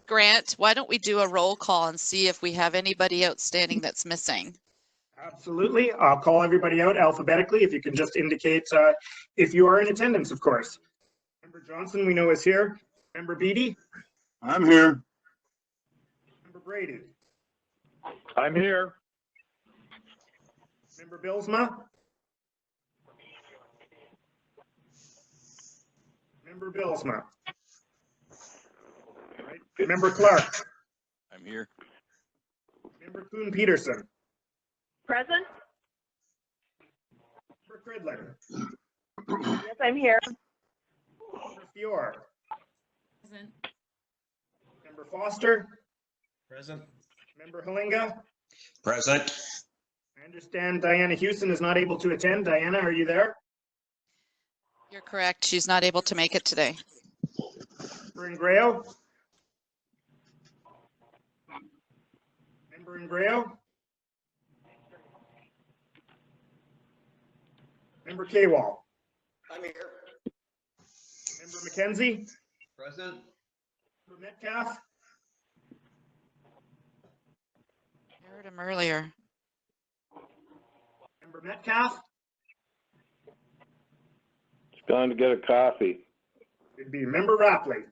Grant, why don't we do a roll call and see if we have anybody outstanding that's missing? Absolutely. I'll call everybody out alphabetically. If you can just indicate if you are in attendance, of course. Member Johnson, we know is here. Member Beattie. I'm here. Member Brady. I'm here. Member Billsma. Member Billsma. All right. Member Clark. I'm here. Member Kuhn-Peterson. Present? Member Cridlin. Yes, I'm here. Member Fior. Present. Member Foster. Present. Member Halinga. Present. I understand Diana Houston is not able to attend. Diana, are you there? You're correct. She's not able to make it today. Member Ingrao. Member Ingrao. Member Kwal. I'm here. Member McKenzie. Present. Member Metcalf. I heard him earlier. Member Metcalf. Gone to get a coffee. It'd be Member Rapley.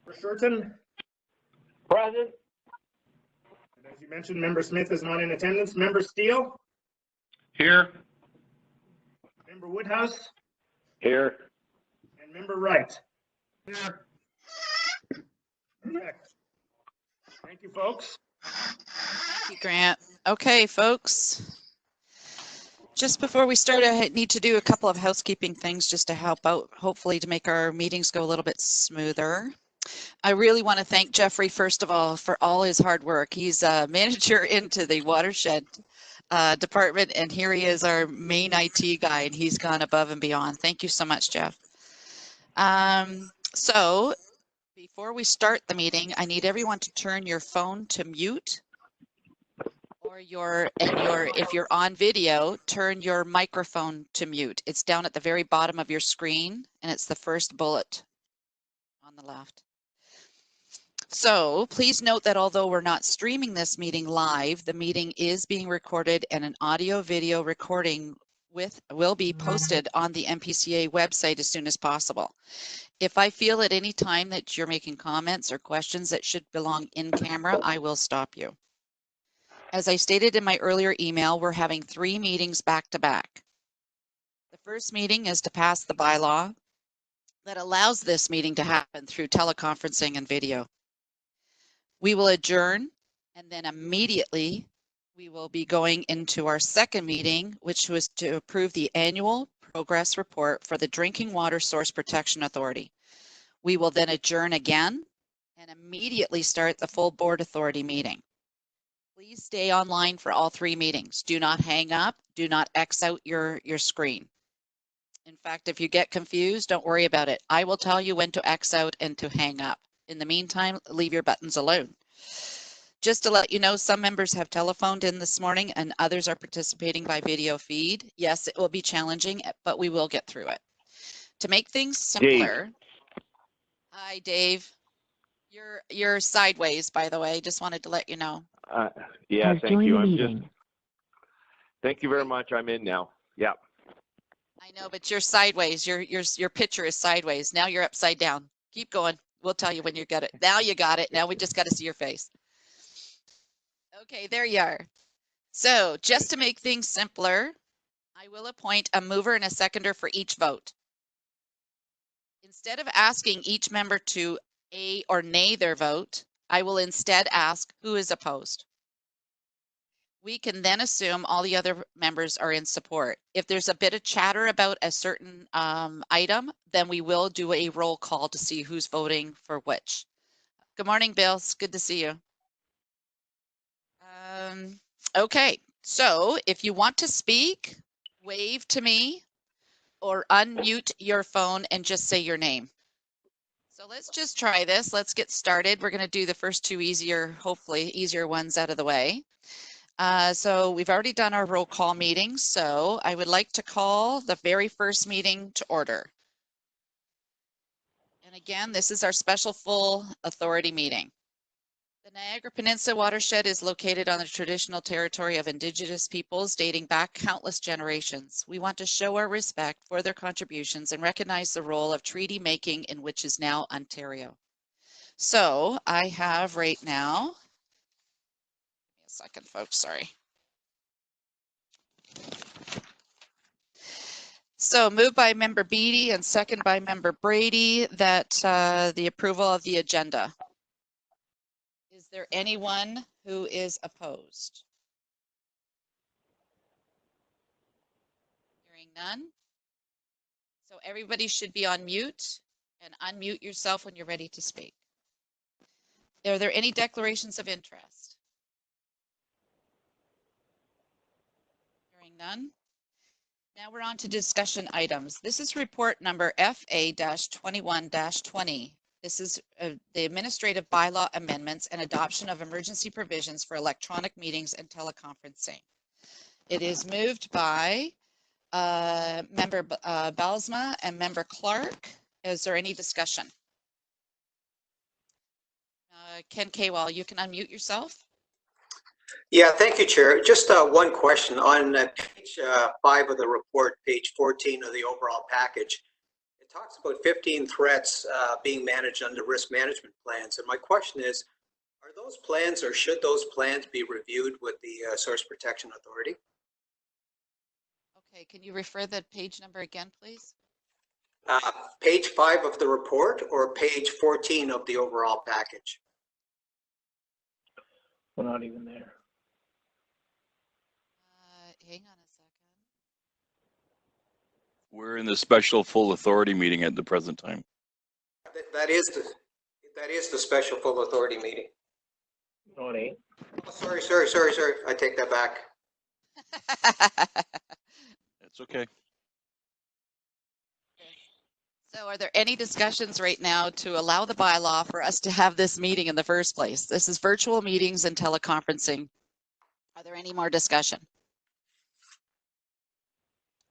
Member Shurton. Present. And as you mentioned, Member Smith is not in attendance. Member Steele. Here. Member Woodhouse. Here. And Member Wright. Here. Perfect. Thank you, folks. Thank you, Grant. Okay, folks. Just before we start, I need to do a couple of housekeeping things just to help out, hopefully to make our meetings go a little bit smoother. I really want to thank Jeffrey, first of all, for all his hard work. He's a manager into the watershed department, and here he is, our main IT guy, and he's gone above and beyond. Thank you so much, Jeff. So before we start the meeting, I need everyone to turn your phone to mute, or if you're on video, turn your microphone to mute. It's down at the very bottom of your screen, and it's the first bullet on the left. So please note that although we're not streaming this meeting live, the meeting is being recorded, and an audio video recording will be posted on the Mpca website as soon as possible. If I feel at any time that you're making comments or questions that should belong in camera, I will stop you. As I stated in my earlier email, we're having 3 meetings back to back. The first meeting is to pass the bylaw that allows this meeting to happen through teleconferencing and video. We will adjourn, and then immediately we will be going into our second meeting, which was to approve the annual progress report for the Drinking Water Source Protection Authority. We will then adjourn again and immediately start the full board authority meeting. Please stay online for all 3 meetings. Do not hang up. Do not X out your screen. In fact, if you get confused, don't worry about it. I will tell you when to X out and to hang up. In the meantime, leave your buttons alone. Just to let you know, some members have telephoned in this morning and others are participating by video feed. Yes, it will be challenging, but we will get through it. To make things simpler. Dave. Hi, Dave. You're sideways, by the way. Just wanted to let you know. Yeah, thank you. Thank you very much. I'm in now. Yeah. I know, but you're sideways. Your picture is sideways. Now you're upside down. Keep going. We'll tell you when you get it. Now you got it. Now we just got to see your face. Okay, there you are. So just to make things simpler, I will appoint a mover and a seconder for each vote. Instead of asking each member to A or nay their vote, I will instead ask who is opposed. We can then assume all the other members are in support. If there's a bit of chatter about a certain item, then we will do a roll call to see who's voting for which. Good morning, Bill. It's good to see you. Okay, so if you want to speak, wave to me or unmute your phone and just say your name. So let's just try this. Let's get started. We're going to do the first 2 hopefully easier ones out of the way. So we've already done our roll call meeting. So I would like to call the very first meeting to order. again, this is our special full authority meeting. The Niagara Peninsula watershed is located on the traditional territory of Indigenous peoples dating back countless generations. We want to show our respect for their contributions and recognize the role of treaty making in which is now Ontario. So I have right now, give me a second, folks, sorry. So moved by Member Beattie and second by Member Brady that the approval of the agenda. Is there anyone who is opposed? Hearing none. So everybody should be on mute and unmute yourself when you're ready to speak. Are there any declarations of interest? Hearing none. Now we're on to discussion items. This is report number FA-21-20. This is the administrative bylaw amendments and adoption of emergency provisions for electronic meetings and teleconferencing. It is moved by Member Balsma and Member Clark. Is there any discussion? Ken Kaywall, you can unmute yourself. Yeah, thank you, Chair. Just one question. On page 5 of the report, page 14 of the overall package, it talks about 15 threats being managed under risk management plans. And my question is, are those plans or should those plans be reviewed with the Source Protection Authority? Okay, can you refer the page number again, please? Page 5 of the report or page 14 of the overall package? We're not even there. Hang on a second. We're in the special full authority meeting at the present time. That is the special full authority meeting. No, it ain't. Oh, sorry. I take that back. That's okay. So are there any discussions right now to allow the bylaw for us to have this meeting in the first place? This is virtual meetings and teleconferencing. Are there any more discussion?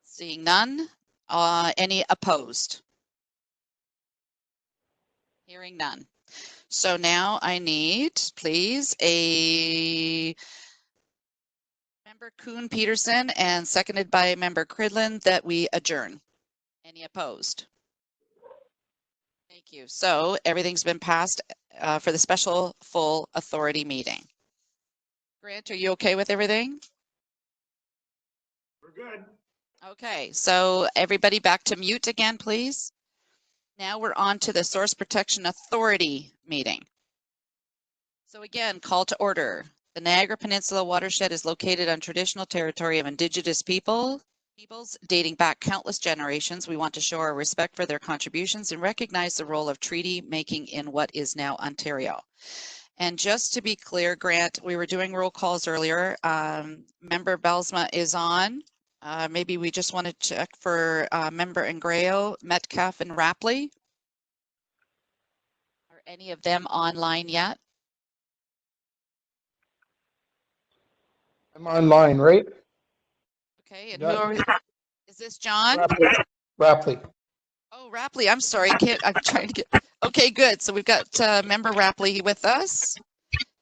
Seeing none. Any opposed? Hearing none. So now I need, please, a Member Kuhn-Peterson and seconded by Member Cridland that we adjourn. Any opposed? Thank you. So everything's been passed for the special full authority meeting. Grant, are you okay with everything? We're good. Okay, so everybody back to mute again, please. Now we're on to the Source Protection Authority meeting. So again, call to order. The Niagara Peninsula watershed is located on traditional territory of Indigenous peoples dating back countless generations. We want to show our respect for their contributions and recognize the role of treaty making in what is now Ontario. And just to be clear, Grant, we were doing roll calls earlier. Member Belsma is on. Maybe we just want to check for Member Ingrao, Metcalf, and Rapley. Are any of them online yet? I'm online, right? Okay, and who are we? Is this John? Rapley. Oh, Rapley, I'm sorry. I'm trying to get. Okay, good. So we've got Member Rapley with us.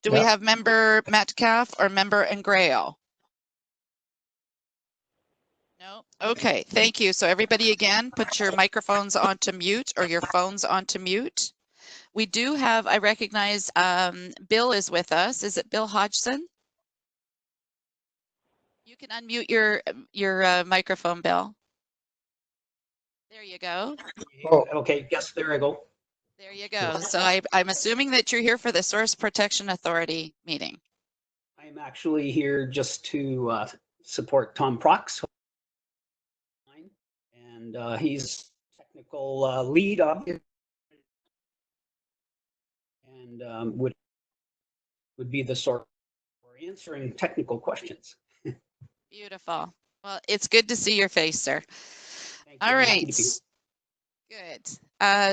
Do we have Member Metcalf or Member Ingrao? No. Okay, thank you. So everybody again, put your microphones onto mute or your phones onto mute. We do have, I recognize Bill is with us. Is it Bill Hodgson? You can unmute your microphone, Bill. There you go. Oh, okay. Yes, there I go. There you go. So I'm assuming that you're here for the Source Protection Authority meeting. I'm actually here just to support Tom Prox. And he's technical lead of it. And would be the source for answering technical questions. Beautiful. Well, it's good to see your face, sir. All right. Good.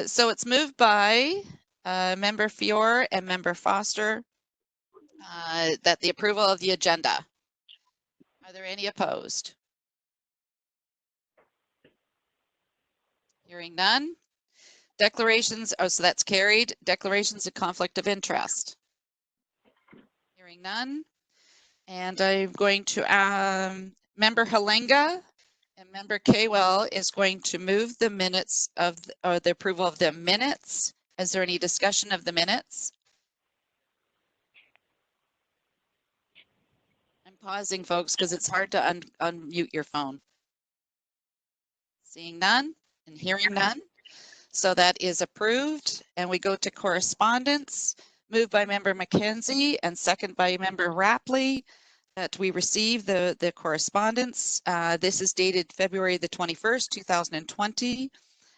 So it's moved by Member Fiore and Member Foster that the approval of the agenda. Are there any opposed? Hearing none. Declarations, oh, so that's carried. Declarations of conflict of interest. Hearing none. And I'm going to, Member Halenga and Member Kaywell is going to move the minutes of, or the approval of the minutes. Is there any discussion of the minutes? I'm pausing, folks, because it's hard to unmute your phone. Seeing none and hearing none. So that is approved. And we go to correspondence, moved by Member McKenzie and second by Member Rapley, that we receive the correspondence. This is dated February the 21st, 2020.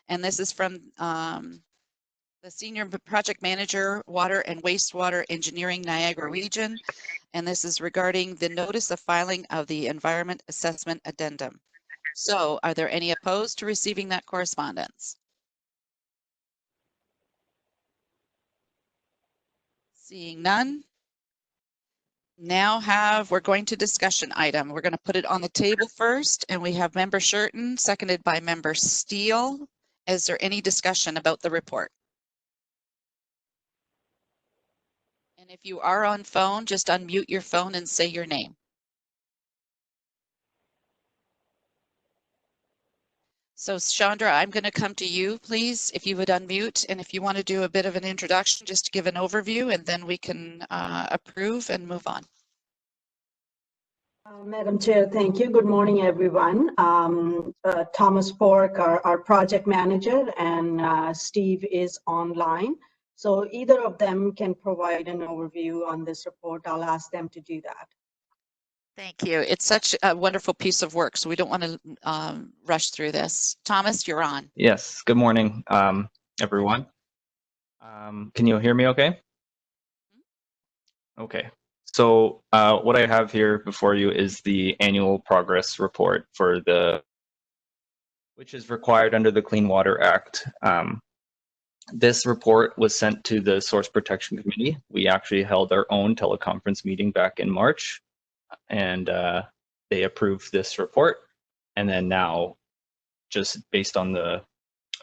And this is from the Senior Project Manager, Water and Wastewater Engineering, Niagara Region. And this is regarding the notice of filing of the Environment Assessment Addendum. So are there any opposed to receiving that correspondence? Seeing none. Now we're going to discussion item. We're going to put it on the table first, and we have Member Shurton, seconded by Member Steele. Is there any discussion about the report? And if you are on phone, just unmute your phone and say your name. So Chandra, I'm going to come to you, please, if you would unmute, and if you want to do a bit of an introduction, just to give an overview, and then we can approve and move on. Madam Chair, thank you. Good morning, everyone. Thomas Pork, our project manager, and Steve is online. So either of them can provide an overview on this report. I'll ask them to do that. Thank you. It's such a wonderful piece of work, so we don't want to rush through this. Thomas, you're on. Yes, good morning, everyone. Can you hear me okay? Okay, so what I have here before you is the annual progress report for which is required under the Clean Water Act. This report was sent to the Source Protection Committee. We actually held our own teleconference meeting back in March, and they approved this report. And then now, just based on the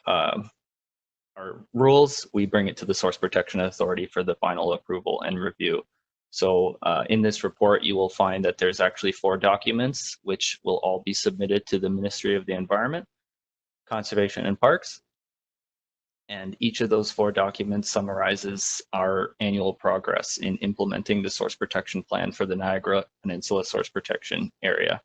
our rules, we bring it to the Source Protection Authority for the final approval and review. So in this report, you will find that there's actually 4 documents, which will all be submitted to the Ministry of the Environment, Conservation and Parks. And each of those 4 documents summarizes our annual progress in implementing the Source Protection Plan for the Niagara Peninsula Source Protection Area.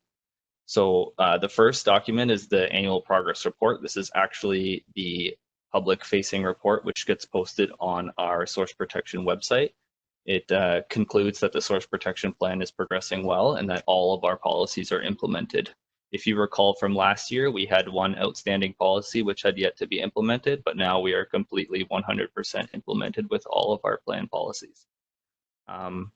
So the first document is the annual progress report. This is actually the public-facing report, which gets posted on our Source Protection website. It concludes that the Source Protection Plan is progressing well and that all of our policies are implemented. If you recall from last year, we had 1 outstanding policy which had yet to be implemented, but now we are completely 100% implemented with all of our plan policies. The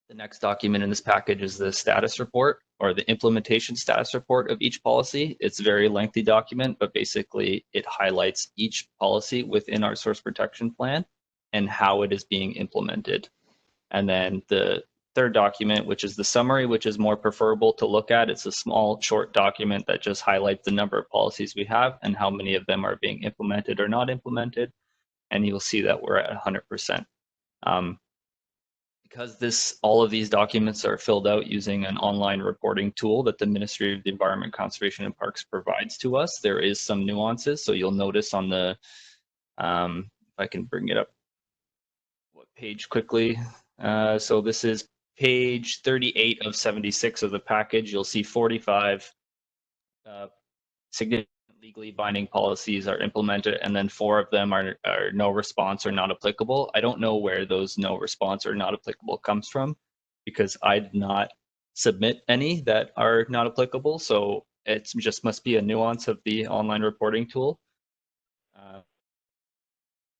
next document in this package is the status report, or the implementation status report of each policy. It's a very lengthy document, but basically it highlights each policy within our Source Protection Plan and how it is being implemented. And then the third document, which is the summary, which is more preferable to look at. It's a small, short document that just highlights the number of policies we have and how many of them are being implemented or not implemented. And you'll see that we're at 100%. Because all of these documents are filled out using an online reporting tool that the Ministry of the Environment, Conservation and Parks provides to us, there is some nuances. So you'll notice on the, if I can bring it up, what page quickly. So this is page 38 of 76 of the package. You'll see 45 significant legally binding policies are implemented, and then 4 of them are no response or not applicable. I don't know where those no response or not applicable comes from, because I did not submit any that are not applicable. So it just must be a nuance of the online reporting tool.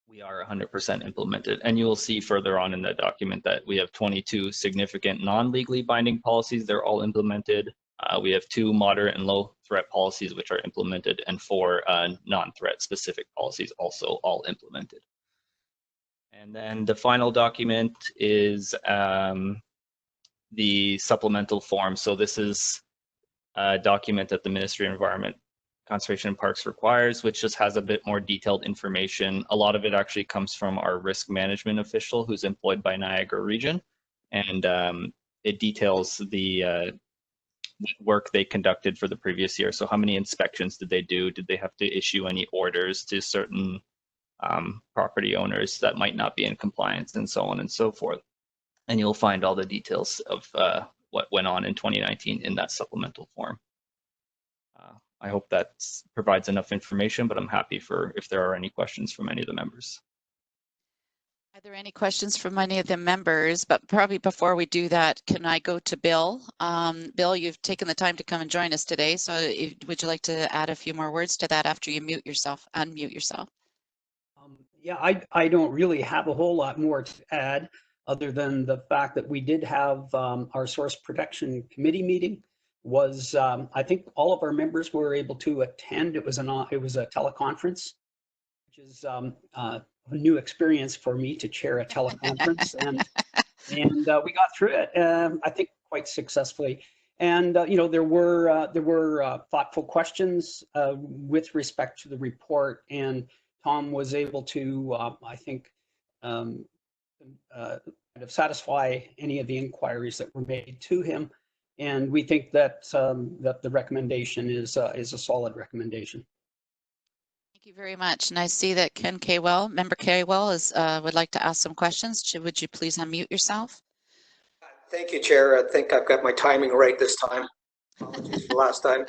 We are 100% implemented, and you will see further on in the document that we have 22 significant non-legally binding policies. They're all implemented. We have 2 moderate and low threat policies which are implemented, and 4 non-threat specific policies also all implemented. And then the final document is the supplemental form. So this is a document that the Ministry of Environment Conservation and Parks requires, which just has a bit more detailed information. A lot of it actually comes from our risk management official who's employed by Niagara Region, and it details the work they conducted for the previous year. So how many inspections did they do? Did they have to issue any orders to certain property owners that might not be in compliance, and so on and so forth. And you'll find all the details of what went on in 2019 in that supplemental form. I hope that provides enough information, but I'm happy for if there are any questions from any of the members. Are there any questions from any of the members? But probably before we do that, can I go to Bill? Bill, you've taken the time to come and join us today. So would you like to add a few more words to that after you unmute yourself? Yeah, I don't really have a whole lot more to add other than the fact that we did have our Source Protection Committee meeting. Was I think all of our members were able to attend. It was a teleconference, which is a new experience for me to chair a teleconference, and we got through it. I think quite successfully. And you know, there were thoughtful questions with respect to the report, and Tom was able to, I think, kind of satisfy any of the inquiries that were made to him. And we think that that the recommendation is a solid recommendation. Thank you very much. And I see that Ken Kaywell, Member Kaywell, would like to ask some questions. Would you please unmute yourself? Thank you, Chair. I think I've got my timing right this time. Apologies for last time.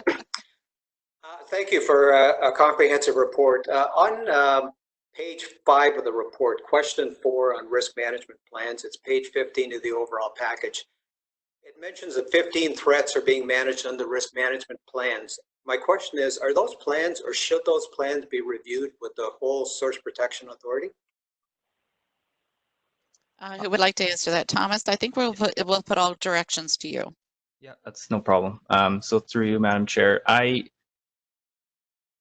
Thank you for a comprehensive report. On page 5 of the report, question 4 on risk management plans, it's page 15 of the overall package. It mentions that 15 threats are being managed under risk management plans. My question is, are those plans, or should those plans be reviewed with the whole Source Protection Authority? Who would like to answer that? Thomas, I think we'll put all directions to you. Yeah, that's no problem. So through you, Madam Chair,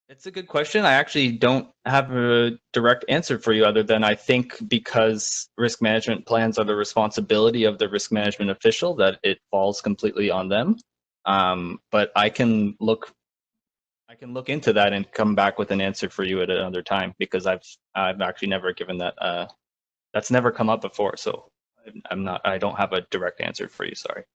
it's a good question. I actually don't have a direct answer for you other than I think because risk management plans are the responsibility of the risk management official, that it falls completely on them. But I can look into that and come back with an answer for you at another time, because I've actually never given that. That's never come up before, so I don't have a direct answer for you. Sorry.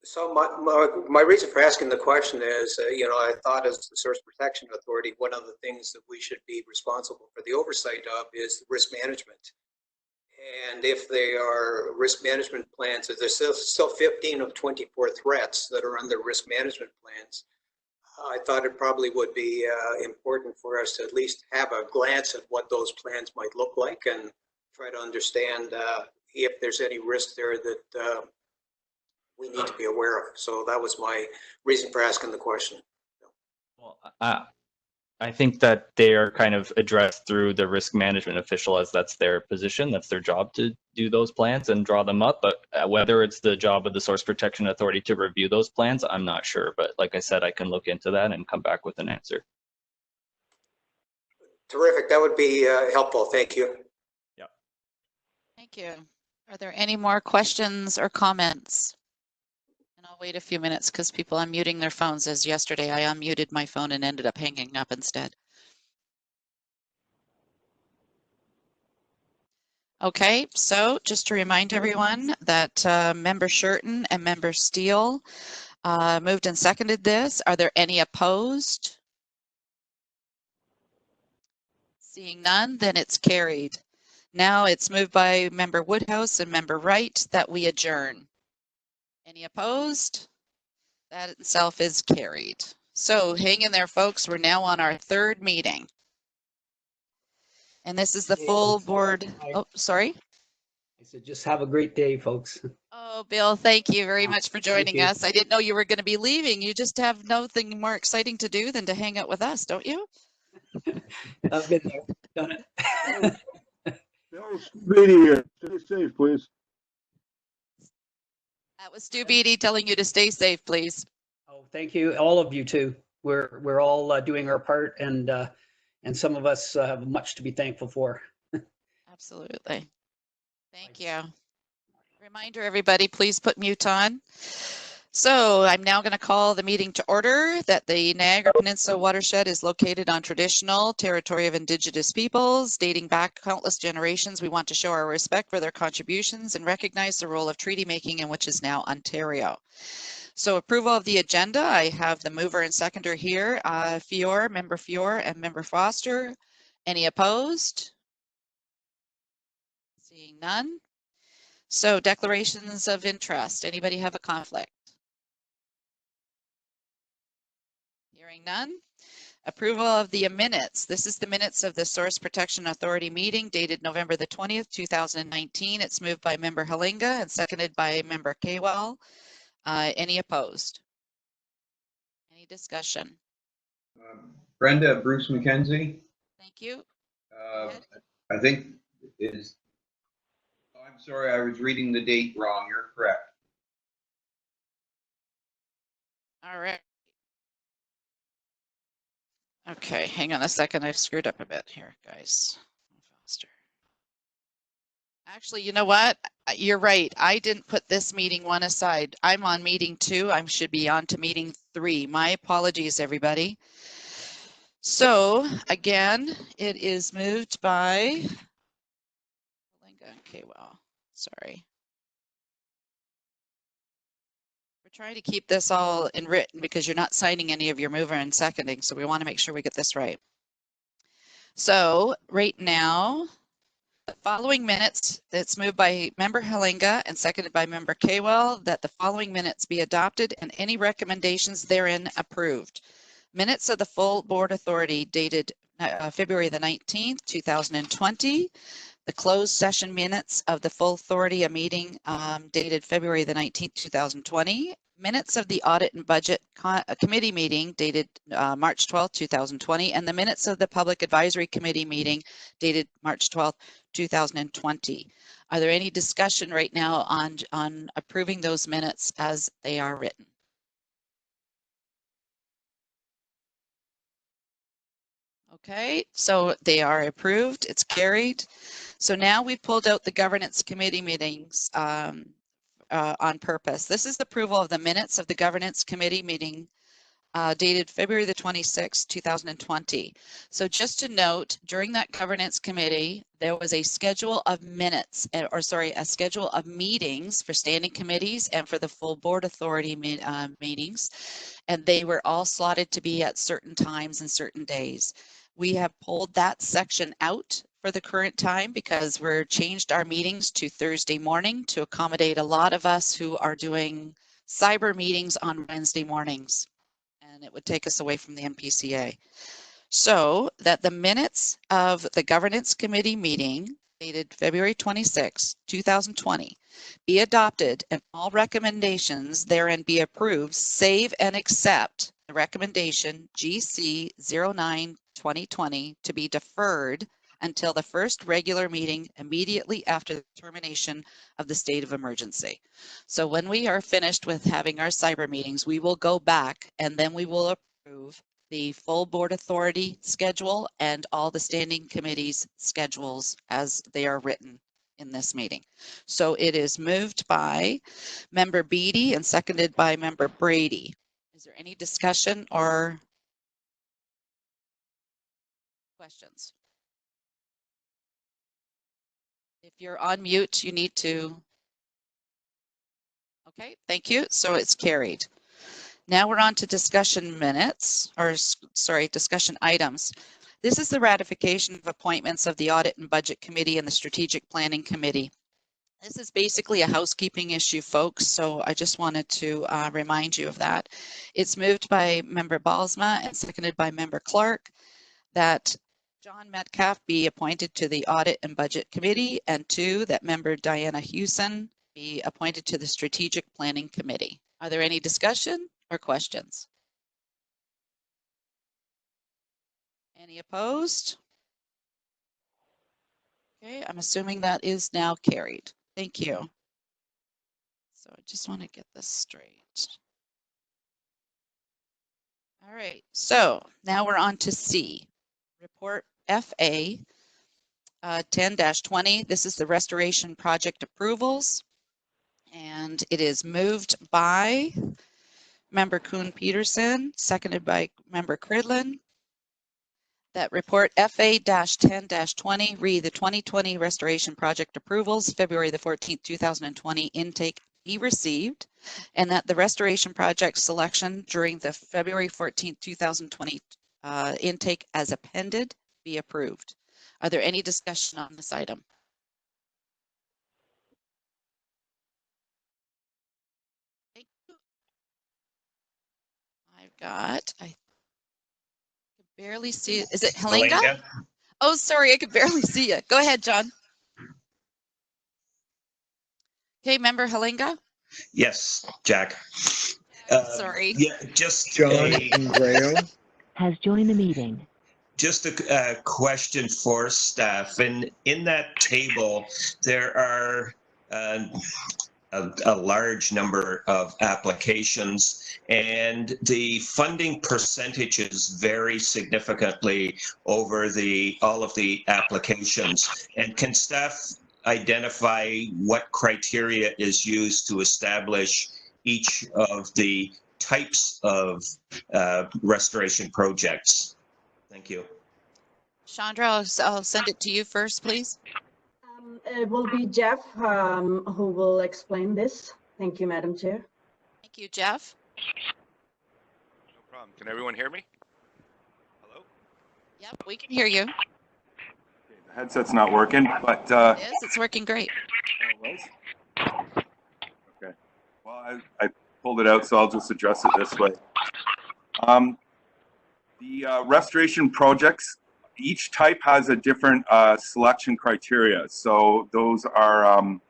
So my reason for asking the question is, you know, I thought as the Source Protection Authority, one of the things that we should be responsible for the oversight of is risk management. And if they are risk management plans, if there's still 15 of 24 threats that are under risk management plans, I thought it probably would be important for us to at least have a glance at what those plans might look like and try to understand if there's any risk there that we need to be aware of. So that was my reason for asking the question. Well, I think that they are kind of addressed through the risk management official, as that's their position, that's their job to do those plans and draw them up. But whether it's the job of the Source Protection Authority to review those plans, I'm not sure. But like I said, I can look into that and come back with an answer. Terrific. That would be helpful. Thank you. Yeah. Thank you. Are there any more questions or comments? And I'll wait a few minutes because people are unmuting their phones, as yesterday I unmuted my phone and ended up hanging up instead. Okay, so just to remind everyone that Member Shurton and Member Steele moved and seconded this. Are there any opposed? Seeing none, then it's carried. Now it's moved by Member Woodhouse and Member Wright that we adjourn. Any opposed? That itself is carried. So hang in there, folks. We're now on our 3rd meeting. And this is the full board. Oh, sorry. I said, just have a great day, folks. Oh, Bill, thank you very much for joining us. I didn't know you were going to be leaving. You just have nothing more exciting to do than to hang out with us, don't you? I've been there, done it. Beatty here. Stay safe, please. That was Stu Beatty telling you to stay safe, please. Oh, thank you, all of you too. We're all doing our part, and some of us have much to be thankful for. Absolutely. Thank you. Reminder, everybody, please put mute on. So I'm now going to call the meeting to order. That the Niagara Peninsula watershed is located on traditional territory of Indigenous peoples dating back countless generations. We want to show our respect for their contributions and recognize the role of treaty making in which is now Ontario. So approval of the agenda. I have the mover and seconder here, Member Fior and Member Foster. Any opposed? Seeing none. So declarations of interest. Anybody have a conflict? Hearing none. Approval of the minutes. This is the minutes of the Source Protection Authority meeting dated November the 20th, 2019. It's moved by Member Halinga and seconded by Member Kaywell. Any opposed? Any discussion? Brenda, Bruce McKenzie. Thank you. I think is, I'm sorry, I was reading the date wrong. You're correct. All right. Okay, hang on a second. I've screwed up a bit here, guys. Faster. Actually, you know what? You're right. I didn't put this meeting one aside. I'm on meeting 2. I should be on to meeting 3. My apologies, everybody. So again, it is moved by okay, well, sorry. We're trying to keep this all in written because you're not signing any of your mover and seconding, so we want to make sure we get this right. So right now, the following minutes, it's moved by Member Halinga and seconded by Member Kaywell, that the following minutes be adopted and any recommendations therein approved. Minutes of the full board authority dated February the 19th, 2020. The closed session minutes of the full authority, a meeting dated February the 19th, 2020. Minutes of the audit and budget committee meeting dated March 12th, 2020. And the minutes of the public advisory committee meeting dated March 12th, 2020. Are there any discussion right now on approving those minutes as they are written? Okay, so they are approved. It's carried. So now we've pulled out the governance committee meetings on purpose. This is the approval of the minutes of the governance committee meeting dated February the 26th, 2020. So just to note, during that governance committee, there was a schedule of minutes, a schedule of meetings for standing committees and for the full board authority meetings. And they were all slotted to be at certain times and certain days. We have pulled that section out for the current time because we're changed our meetings to Thursday morning to accommodate a lot of us who are doing cyber meetings on Wednesday mornings. And it would take us away from the NPCA. So that the minutes of the governance committee meeting dated February 26, 2020 be adopted and all recommendations therein be approved, save and accept the recommendation GC 09-2020 to be deferred until the first regular meeting immediately after the termination of the state of emergency. So when we are finished with having our cyber meetings, we will go back and then we will approve the full board authority schedule and all the standing committees schedules as they are written in this meeting. So it is moved by Member Beattie and seconded by Member Brady. Is there any discussion or questions? If you're on mute, you need to. Okay, thank you. So it's carried. Now we're on to discussion minutes, or sorry, discussion items. This is the ratification of appointments of the Audit and Budget Committee and the Strategic Planning Committee. This is basically a housekeeping issue, folks, so I just wanted to remind you of that. It's moved by Member Balsma and seconded by Member Clark that John Metcalf be appointed to the Audit and Budget Committee, and 2, that Member Diana Hewson be appointed to the Strategic Planning Committee. Are there any discussion or questions? Any opposed? Okay, I'm assuming that is now carried. Thank you. So I just want to get this straight. All right, so now we're on to C, report FA 10-20. This is the restoration project approvals. And it is moved by Member Kuhn-Peterson, seconded by Member Cridlin, that report FA-10-20, read the 2020 restoration project approvals, February the 14th, 2020 intake be received, and that the restoration project selection during the February 14th, 2020 intake as appended be approved. Are there any discussion on this item? I could barely see, is it Helinga? Oh, sorry, I could barely see you. Go ahead, John. Okay, Member Helinga? Yes, Jack. Sorry. Yeah, just Jonathan Graham has joined the meeting. Just a question for staff. And in that table, there are a large number of applications, and the funding percentages vary significantly over all of the applications. And can staff identify what criteria is used to establish each of the types of restoration projects? Thank you. Chandra, I'll send it to you first, please. It will be Jeff who will explain this. Thank you, Madam Chair. Thank you, Jeff. No problem. Can everyone hear me? Hello? Yep, we can hear you. Okay, the headset's not working, but It is. It's working great. Oh, it was? Okay. Well, I pulled it out, so I'll just address it this way. The restoration projects, each type has a different selection criteria. So those are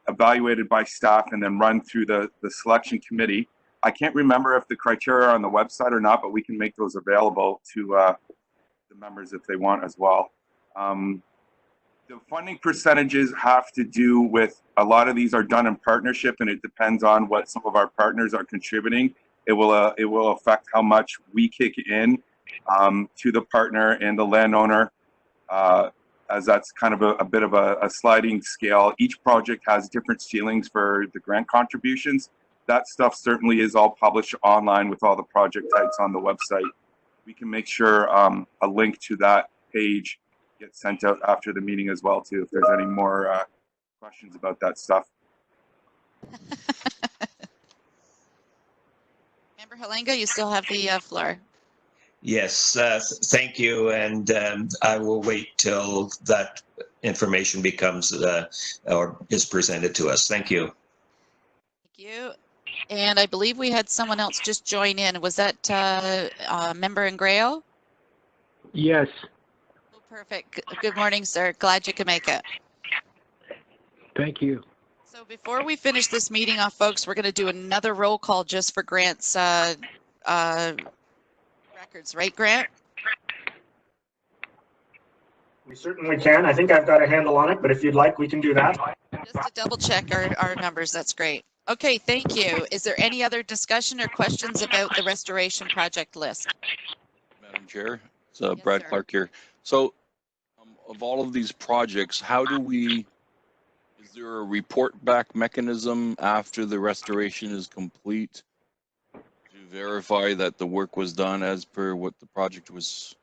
evaluated by staff and then run through the selection committee. I can't remember if the criteria are on the website or not, but we can make those available to the members if they want as well. The funding percentages have to do with, a lot of these are done in partnership, and it depends on what some of our partners are contributing. It will affect how much we kick in to the partner and the landowner, as that's kind of a bit of a sliding scale. Each project has different ceilings for the grant contributions. That stuff certainly is all published online with all the project types on the website. We can make sure a link to that page gets sent out after the meeting as well too, if there's any more questions about that stuff. Member Helinga, you still have the floor. Yes, thank you. And I will wait till that information becomes or is presented to us. Thank you. Thank you. And I believe we had someone else just join in. Was that Member Ingrail? Yes. Oh, perfect. Good morning, sir. Glad you could make it. Thank you. So before we finish this meeting off, folks, we're going to do another roll call just for Grant's records, right, Grant? We certainly can. I think I've got a handle on it, but if you'd like, we can do that. Just to double check our numbers, that's great. Okay, thank you. Is there any other discussion or questions about the restoration project list? Madam Chair, it's Yes, Brad sir. Clark here. So of all of these projects, is there a report back mechanism after the restoration is complete to verify that the work was done as per what the project was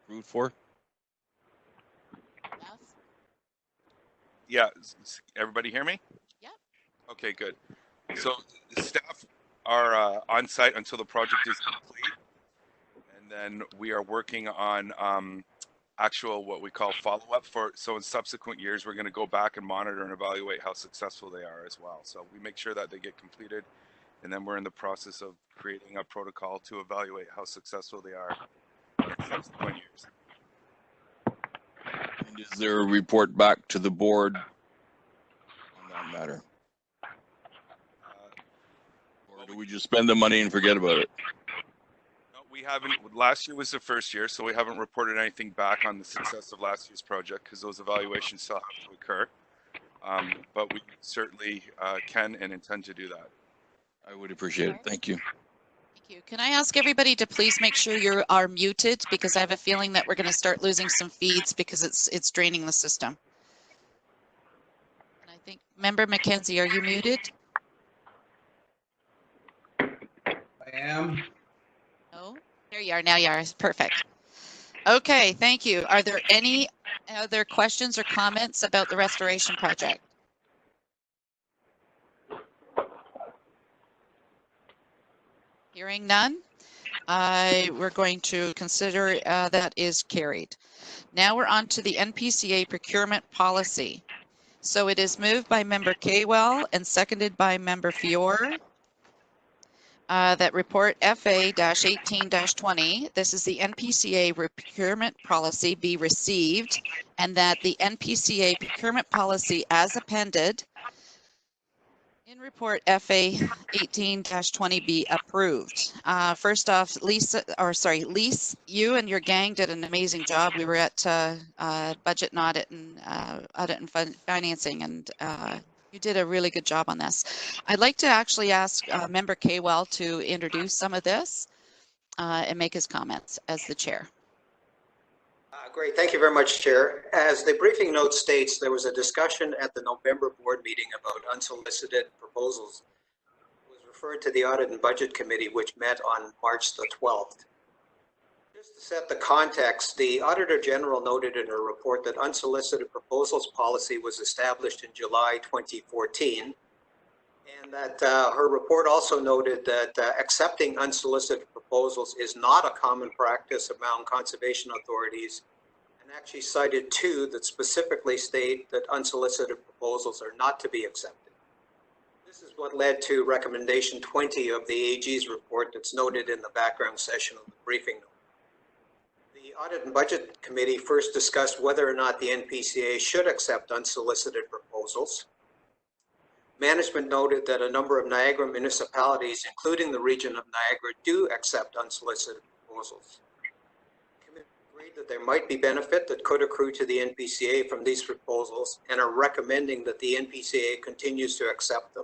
approved for? Yeah, everybody hear me? Yeah. Okay, good. So the staff are on site until the project is complete, and then we are working on actual what we call follow-up for. So in subsequent years, we're going to go back and monitor and evaluate how successful they are as well. So we make sure that they get completed, and then we're in the process of creating a protocol to evaluate how successful they are in subsequent years. And is there a report back to the board on that matter? Or do we just spend the money and forget about it? No, we haven't. Last year was the first year, so we haven't reported anything back on the success of last year's project because those evaluations still have to occur. But we certainly can and intend to do that. I would appreciate it. Thank you. Thank you. Can I ask everybody to please make sure you are muted, because I have a feeling that we're going to start losing some feeds because it's draining the system. And I think Member Mackenzie, are you muted? I am. No, there you are. Now you are. Perfect. Okay, thank you. Are there any other questions or comments about the restoration project? Hearing none, we're going to consider that is carried. Now we're on to the NPCA procurement policy. So it is moved by Member Kaywell and seconded by Member Fiore. That report FA-18-20, this is the NPCA procurement policy, be received, and that the NPCA procurement policy as appended in report FA-18-20 be approved. First off, Lise, you and your gang did an amazing job. We were at budget and audit and financing, and you did a really good job on this. I'd like to actually ask Member Kaywell to introduce some of this and make his comments as the chair. Great, thank you very much, Chair. As the briefing note states, there was a discussion at the November board meeting about unsolicited proposals. It was referred to the Audit and Budget Committee, which met on March the 12th. Just to set the context, the Auditor General noted in her report that unsolicited proposals policy was established in July 2014, and that her report also noted that accepting unsolicited proposals is not a common practice among conservation authorities, and actually cited two that specifically state that unsolicited proposals are not to be accepted. This is what led to recommendation 20 of the AG's report that's noted in the background session of the briefing note. The Audit and Budget Committee first discussed whether or not the NPCA should accept unsolicited proposals. Management noted that a number of Niagara municipalities, including the region of Niagara, do accept unsolicited proposals. The committee agreed that there might be benefit that could accrue to the NPCA from these proposals and are recommending that the NPCA continues to accept them.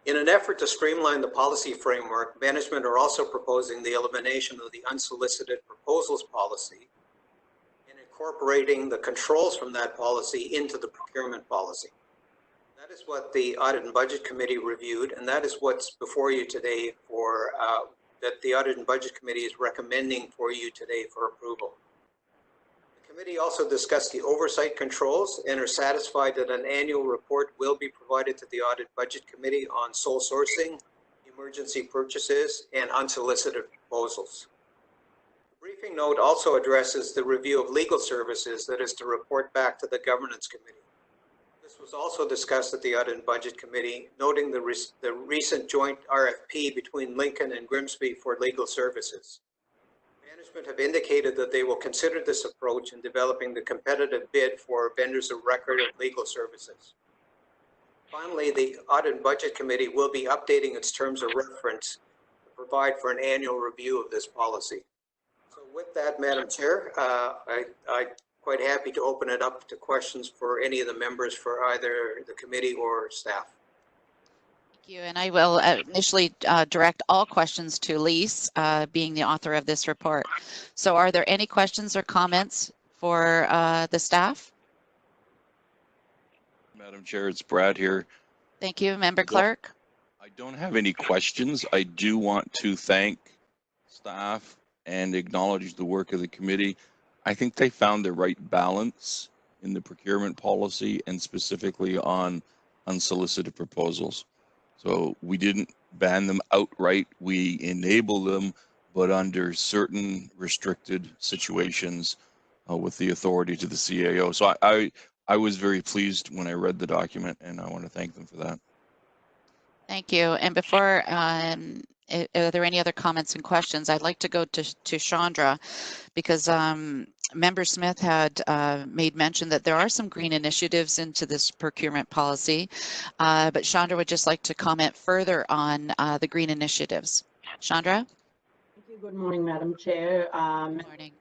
In an effort to streamline the policy framework, management are also proposing the elimination of the unsolicited proposals policy and incorporating the controls from that policy into the procurement policy. That is what the Audit and Budget Committee reviewed, and that is what's before you today for that the Audit and Budget Committee is recommending for you today for approval. The committee also discussed the oversight controls and are satisfied that an annual report will be provided to the Audit Budget Committee on sole sourcing, emergency purchases, and unsolicited proposals. The briefing note also addresses the review of legal services that is to report back to the Governance Committee. This was also discussed at the Audit and Budget Committee, noting the recent joint RFP between Lincoln and Grimsby for legal services. Management have indicated that they will consider this approach in developing the competitive bid for vendors of record of legal services. Finally, the Audit and Budget Committee will be updating its terms of reference to provide for an annual review of this policy. So with that, Madam Chair, I'm quite happy to open it up to questions for any of the members for either the committee or staff. Thank you, and I will initially direct all questions to Lise, being the author of this report. So are there any questions or comments for the staff? Madam Chair, it's Brad here. Thank you, Member Clerk. I don't have any questions. I do want to thank staff and acknowledge the work of the committee. I think they found the right balance in the procurement policy and specifically on unsolicited proposals. So we didn't ban them outright. We enable them, but under certain restricted situations with the authority to the CAO. So I was very pleased when I read the document, and I want to thank them for that. Thank you. And before, are there any other comments and questions? I'd like to go to Chandra, because Member Smith had made mention that there are some green initiatives into this procurement policy, but Chandra would just like to comment further on the green initiatives. Chandra? Thank you. Good morning, Madam Chair. Good morning.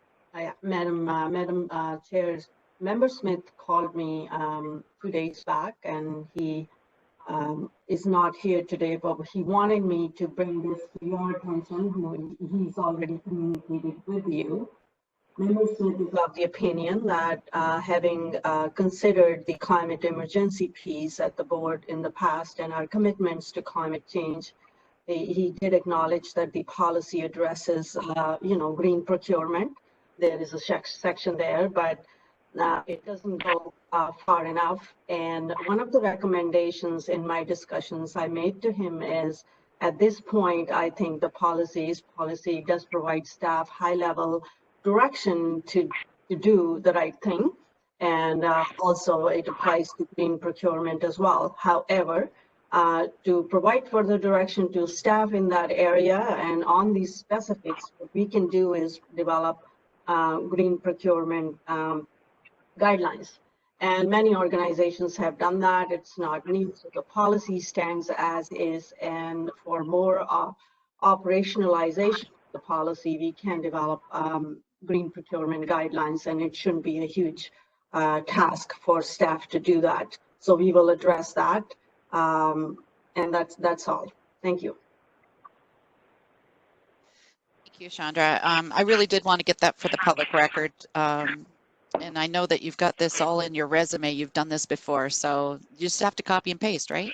Madam Chair, Member Smith called me 2 days back, and he is not here today, but he wanted me to bring this to your attention. He's already communicated with you. Members is of the opinion that having considered the climate emergency piece at the board in the past and our commitments to climate change, he did acknowledge that the policy addresses, green procurement. There is a section there, but it doesn't go far enough. And one of the recommendations in my discussions I made to him is, at this point, I think the policy does provide staff high-level direction to do the right thing. And also it applies to green procurement as well. However, to provide further direction to staff in that area and on these specifics, what we can do is develop green procurement guidelines. And many organizations have done that. It's not new. So the policy stands as is, and for more operationalization of the policy, we can develop green procurement guidelines, and it shouldn't be a huge task for staff to do that. So we will address that, and that's all. Thank you. Thank you, Chandra. I really did want to get that for the public record. And I know that you've got this all in your resume. You've done this before, so you just have to copy and paste, right?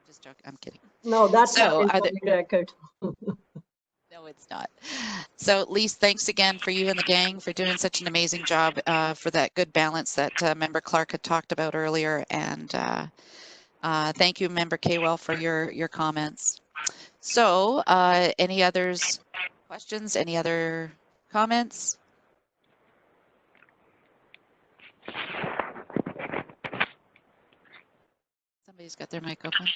Just joking. I'm kidding. No, that's so not in the record. No, it's not. So, Lise, thanks again for you and the gang for doing such an amazing job for that good balance that Member Clark had talked about earlier. And thank you, Member Kaywell, for your comments. So, any others questions? Any other comments? Somebody's got their mic open.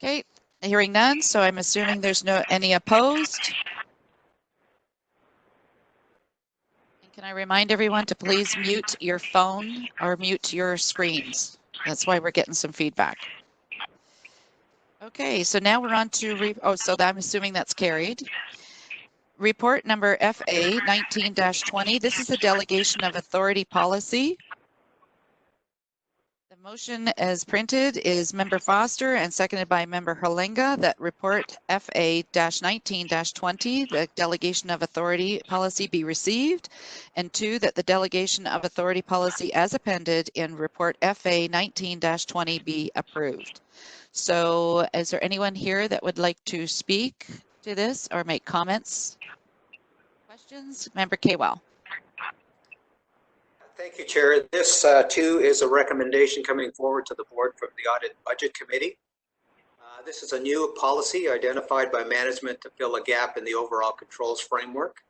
Okay, hearing none, so I'm assuming there's any opposed. And can I remind everyone to please mute your phone or mute your screens? That's why we're getting some feedback. Okay, so now we're on to, so I'm assuming that's carried. Report number FA 19-20. This is the delegation of authority policy. The motion as printed is Member Foster and seconded by Member Halenga that report FA 19-20, the delegation of authority policy, be received, and 2, that the delegation of authority policy as appended in report FA 19-20 be approved. So is there anyone here that would like to speak to this or make comments? Questions? Member Kaywell. Thank you, Chair. This too is a recommendation coming forward to the board from the Audit and Budget Committee. This is a new policy identified by management to fill a gap in the overall controls framework.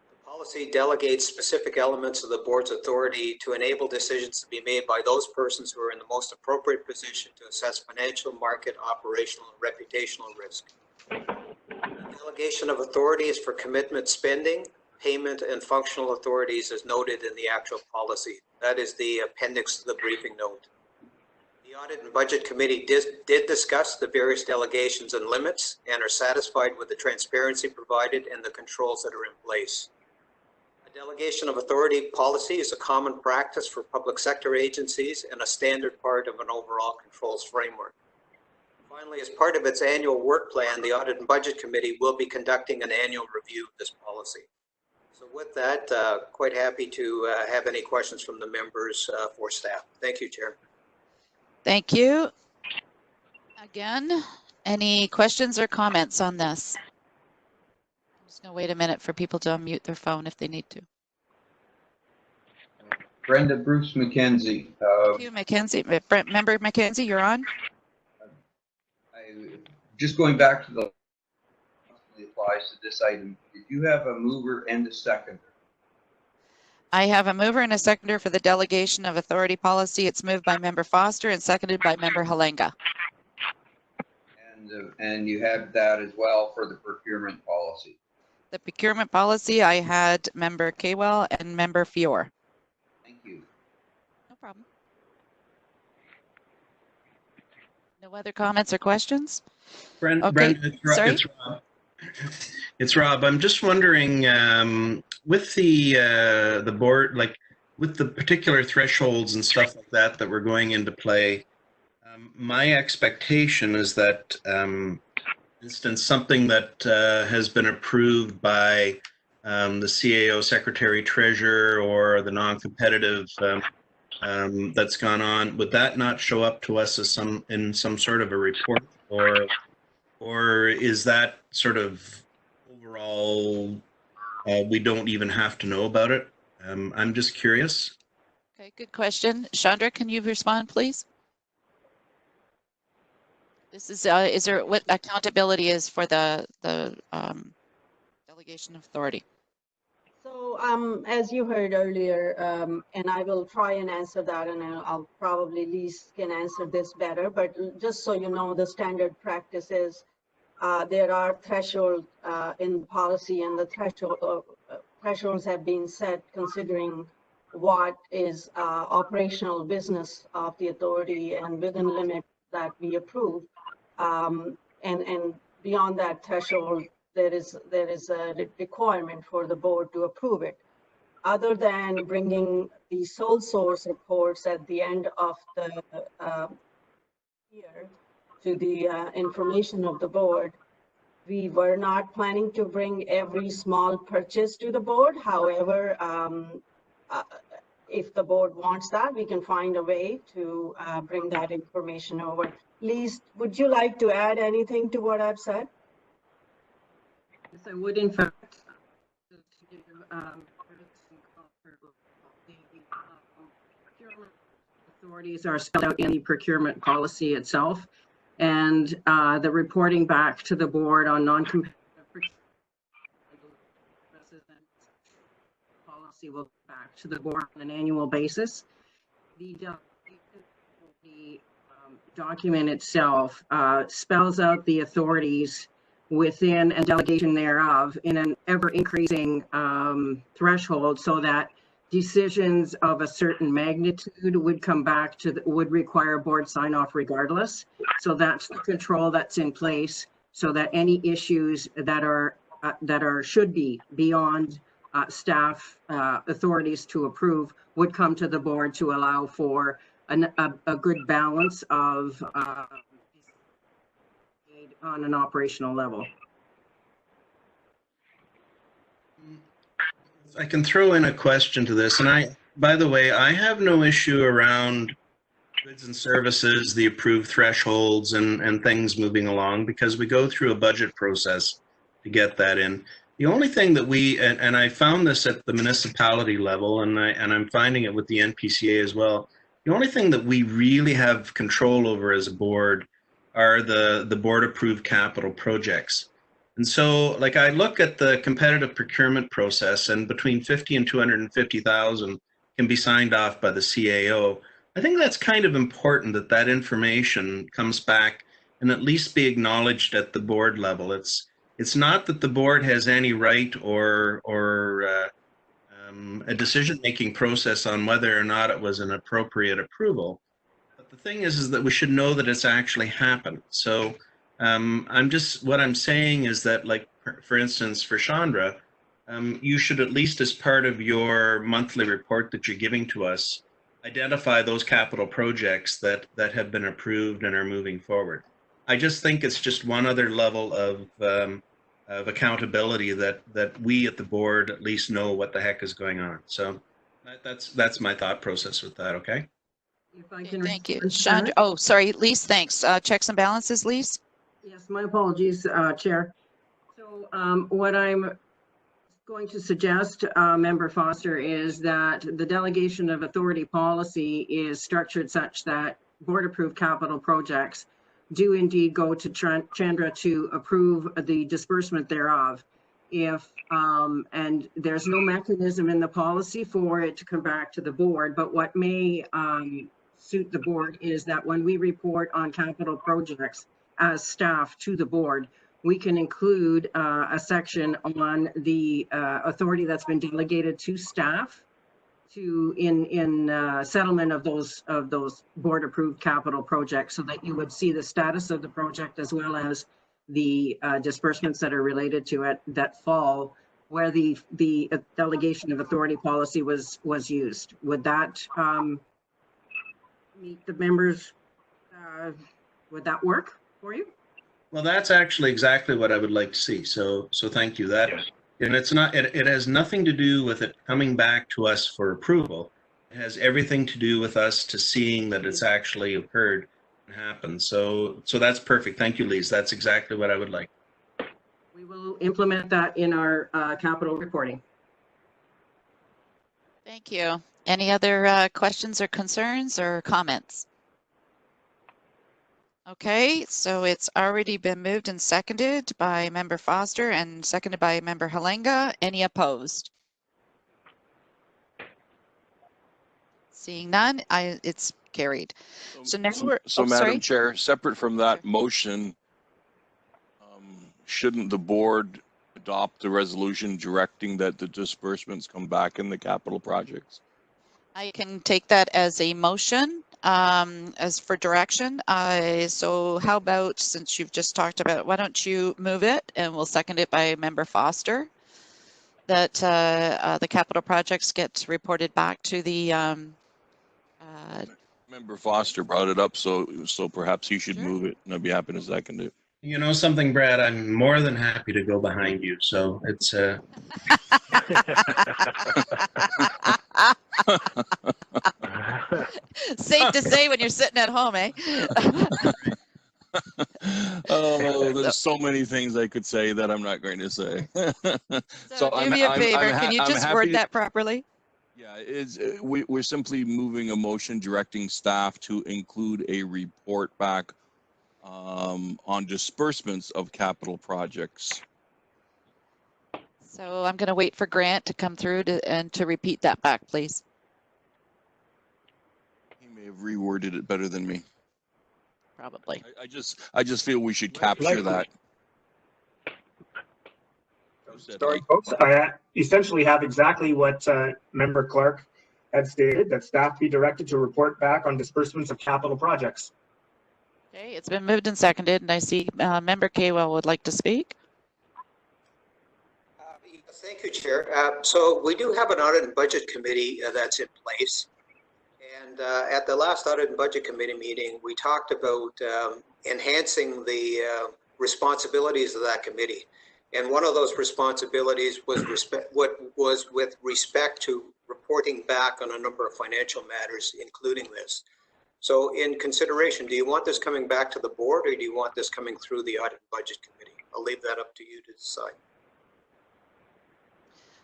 The policy delegates specific elements of the board's authority to enable decisions to be made by those persons who are in the most appropriate position to assess financial, market, operational, and reputational risk. The delegation of authority is for commitment spending, payment, and functional authorities as noted in the actual policy. That is the appendix to the briefing note. The Audit and Budget Committee did discuss the various delegations and limits and are satisfied with the transparency provided and the controls that are in place. A delegation of authority policy is a common practice for public sector agencies and a standard part of an overall controls framework. Finally, as part of its annual work plan, the Audit and Budget Committee will be conducting an annual review of this policy. So with that, quite happy to have any questions from the members for staff. Thank you, Chair. Thank you. Again, any questions or comments on this? I'm just going to wait a minute for people to unmute their phone if they need to. Brenda Bruce McKenzie. Thank you, McKenzie. Member McKenzie, you're on. Just going back to the applies to this item. Did you have a mover and a seconder? I have a mover and a seconder for the delegation of authority policy. It's moved by Member Foster and seconded by Member Halenga. And you had that as well for the procurement policy. The procurement policy, I had Member Kaywell and Member Fior. Thank you. No problem. No other comments or questions? Brenda, it's Rob. It's Rob. I'm just wondering, with the board, like with the particular thresholds and stuff like that we're going into play, my expectation is that instance, something that has been approved by the CAO Secretary Treasurer or the non-competitive that's gone on, would that not show up to us as in some sort of a report, or is that sort of overall we don't even have to know about it? I'm just curious. Okay, good question. Chandra, can you respond, please? This is there what accountability is for the delegation of authority? So as you heard earlier, and I will try and answer that, and I'll probably Lise can answer this better, but just so you know, the standard practice is there are thresholds in policy, and the thresholds have been set considering what is operational business of the authority and within limits that we approve. And beyond that threshold, there is a requirement for the board to approve it. Other than bringing the sole source reports at the end of the year to the information of the board, we were not planning to bring every small purchase to the board. However, if the board wants that, we can find a way to bring that information over. Lise, would you like to add anything to what I've said? Yes, I would, in fact. Procurement authorities are spelled out in the procurement policy itself, and the reporting back to the board on non-competitive policy will go back to the board on an annual basis. The document itself spells out the authorities within and delegation thereof in an ever-increasing threshold, so that decisions of a certain magnitude would come back to would require board sign-off regardless. So that's the control that's in place, so that any issues that should be beyond staff authorities to approve would come to the board to allow for a good balance of on an operational level. I can throw in a question to this, and by the way, I have no issue around goods and services, the approved thresholds and things moving along, because we go through a budget process to get that in. The only thing that and I found this at the municipality level, and I'm finding it with the NPCA as well, the only thing that we really have control over as a board are the board approved capital projects. And so, like, I look at the competitive procurement process, and between 50 and 250,000 can be signed off by the CAO. I think that's kind of important that that information comes back and at least be acknowledged at the board level. It's not that the board has any right or a decision-making process on whether or not it was an appropriate approval. But the thing is that we should know that it's actually happened. So what I'm saying is that, like, for instance, for Chandra, you should, at least as part of your monthly report that you're giving to us, identify those capital projects that have been approved and are moving forward. I just think it's just one other level of accountability that we at the board at least know what the heck is going on. So that's my thought process with that. Okay. If I can Thank you, Chandra. Oh, sorry, Lise. Thanks. Checks and balances, Lise. Yes, my apologies, Chair. So what I'm going to suggest, Member Foster, is that the delegation of authority policy is structured such that board-approved capital projects do indeed go to Chandra to approve the disbursement thereof. If and there's no mechanism in the policy for it to come back to the board, but what may suit the board is that when we report on capital projects as staff to the board, we can include a section on the authority that's been delegated to staff to in settlement of those board approved capital projects, so that you would see the status of the project as well as the disbursements that are related to it that fall where the delegation of authority policy was used. Would that meet the members? Would that work for you? Well, that's actually exactly what I would like to see. So thank you. That, and it's not, it has nothing to do with it coming back to us for approval. It has everything to do with us to seeing that it's actually occurred and happened. So that's perfect. Thank you, Lise. That's exactly what I would like. We will implement that in our capital reporting. Thank you. Any other questions or concerns or comments? Okay, so it's already been moved and seconded by Member Foster and seconded by Member Halenga. Any opposed? Seeing none, it's carried. So now we're, Madam sorry. Chair, separate from that motion, shouldn't the board adopt a resolution directing that the disbursements come back in the capital projects? I can take that as a motion as for direction. So how about, since you've just talked about it, why don't you move it and we'll second it by Member Foster, that the capital projects get reported back to the Member Foster brought it up, so perhaps he should move it, and I'd be happy to second it. You know something, Brad? I'm more than happy to go behind you. So it's safe to say when you're sitting at home, eh? Oh, there's so many things I could say that I'm not going to say. So do me a favor. Can you just word that properly? Yeah, we're simply moving a motion directing staff to include a report back on disbursements of capital projects. So I'm going to wait for Grant to come through to repeat that back, please. He may have reworded it better than me. Probably. I just feel we should capture that. Sorry, folks. I essentially have exactly what Member Clark had stated, that staff be directed to report back on disbursements of capital projects. Okay, it's been moved and seconded, and I see Member Kaywell would like to speak. Thank you, Chair. So we do have an audit and budget committee that's in place. And at the last audit and budget committee meeting, we talked about enhancing the responsibilities of that committee. And one of those responsibilities was with respect to reporting back on a number of financial matters, including this. So in consideration, do you want this coming back to the board, or do you want this coming through the audit and budget committee? I'll leave that up to you to decide.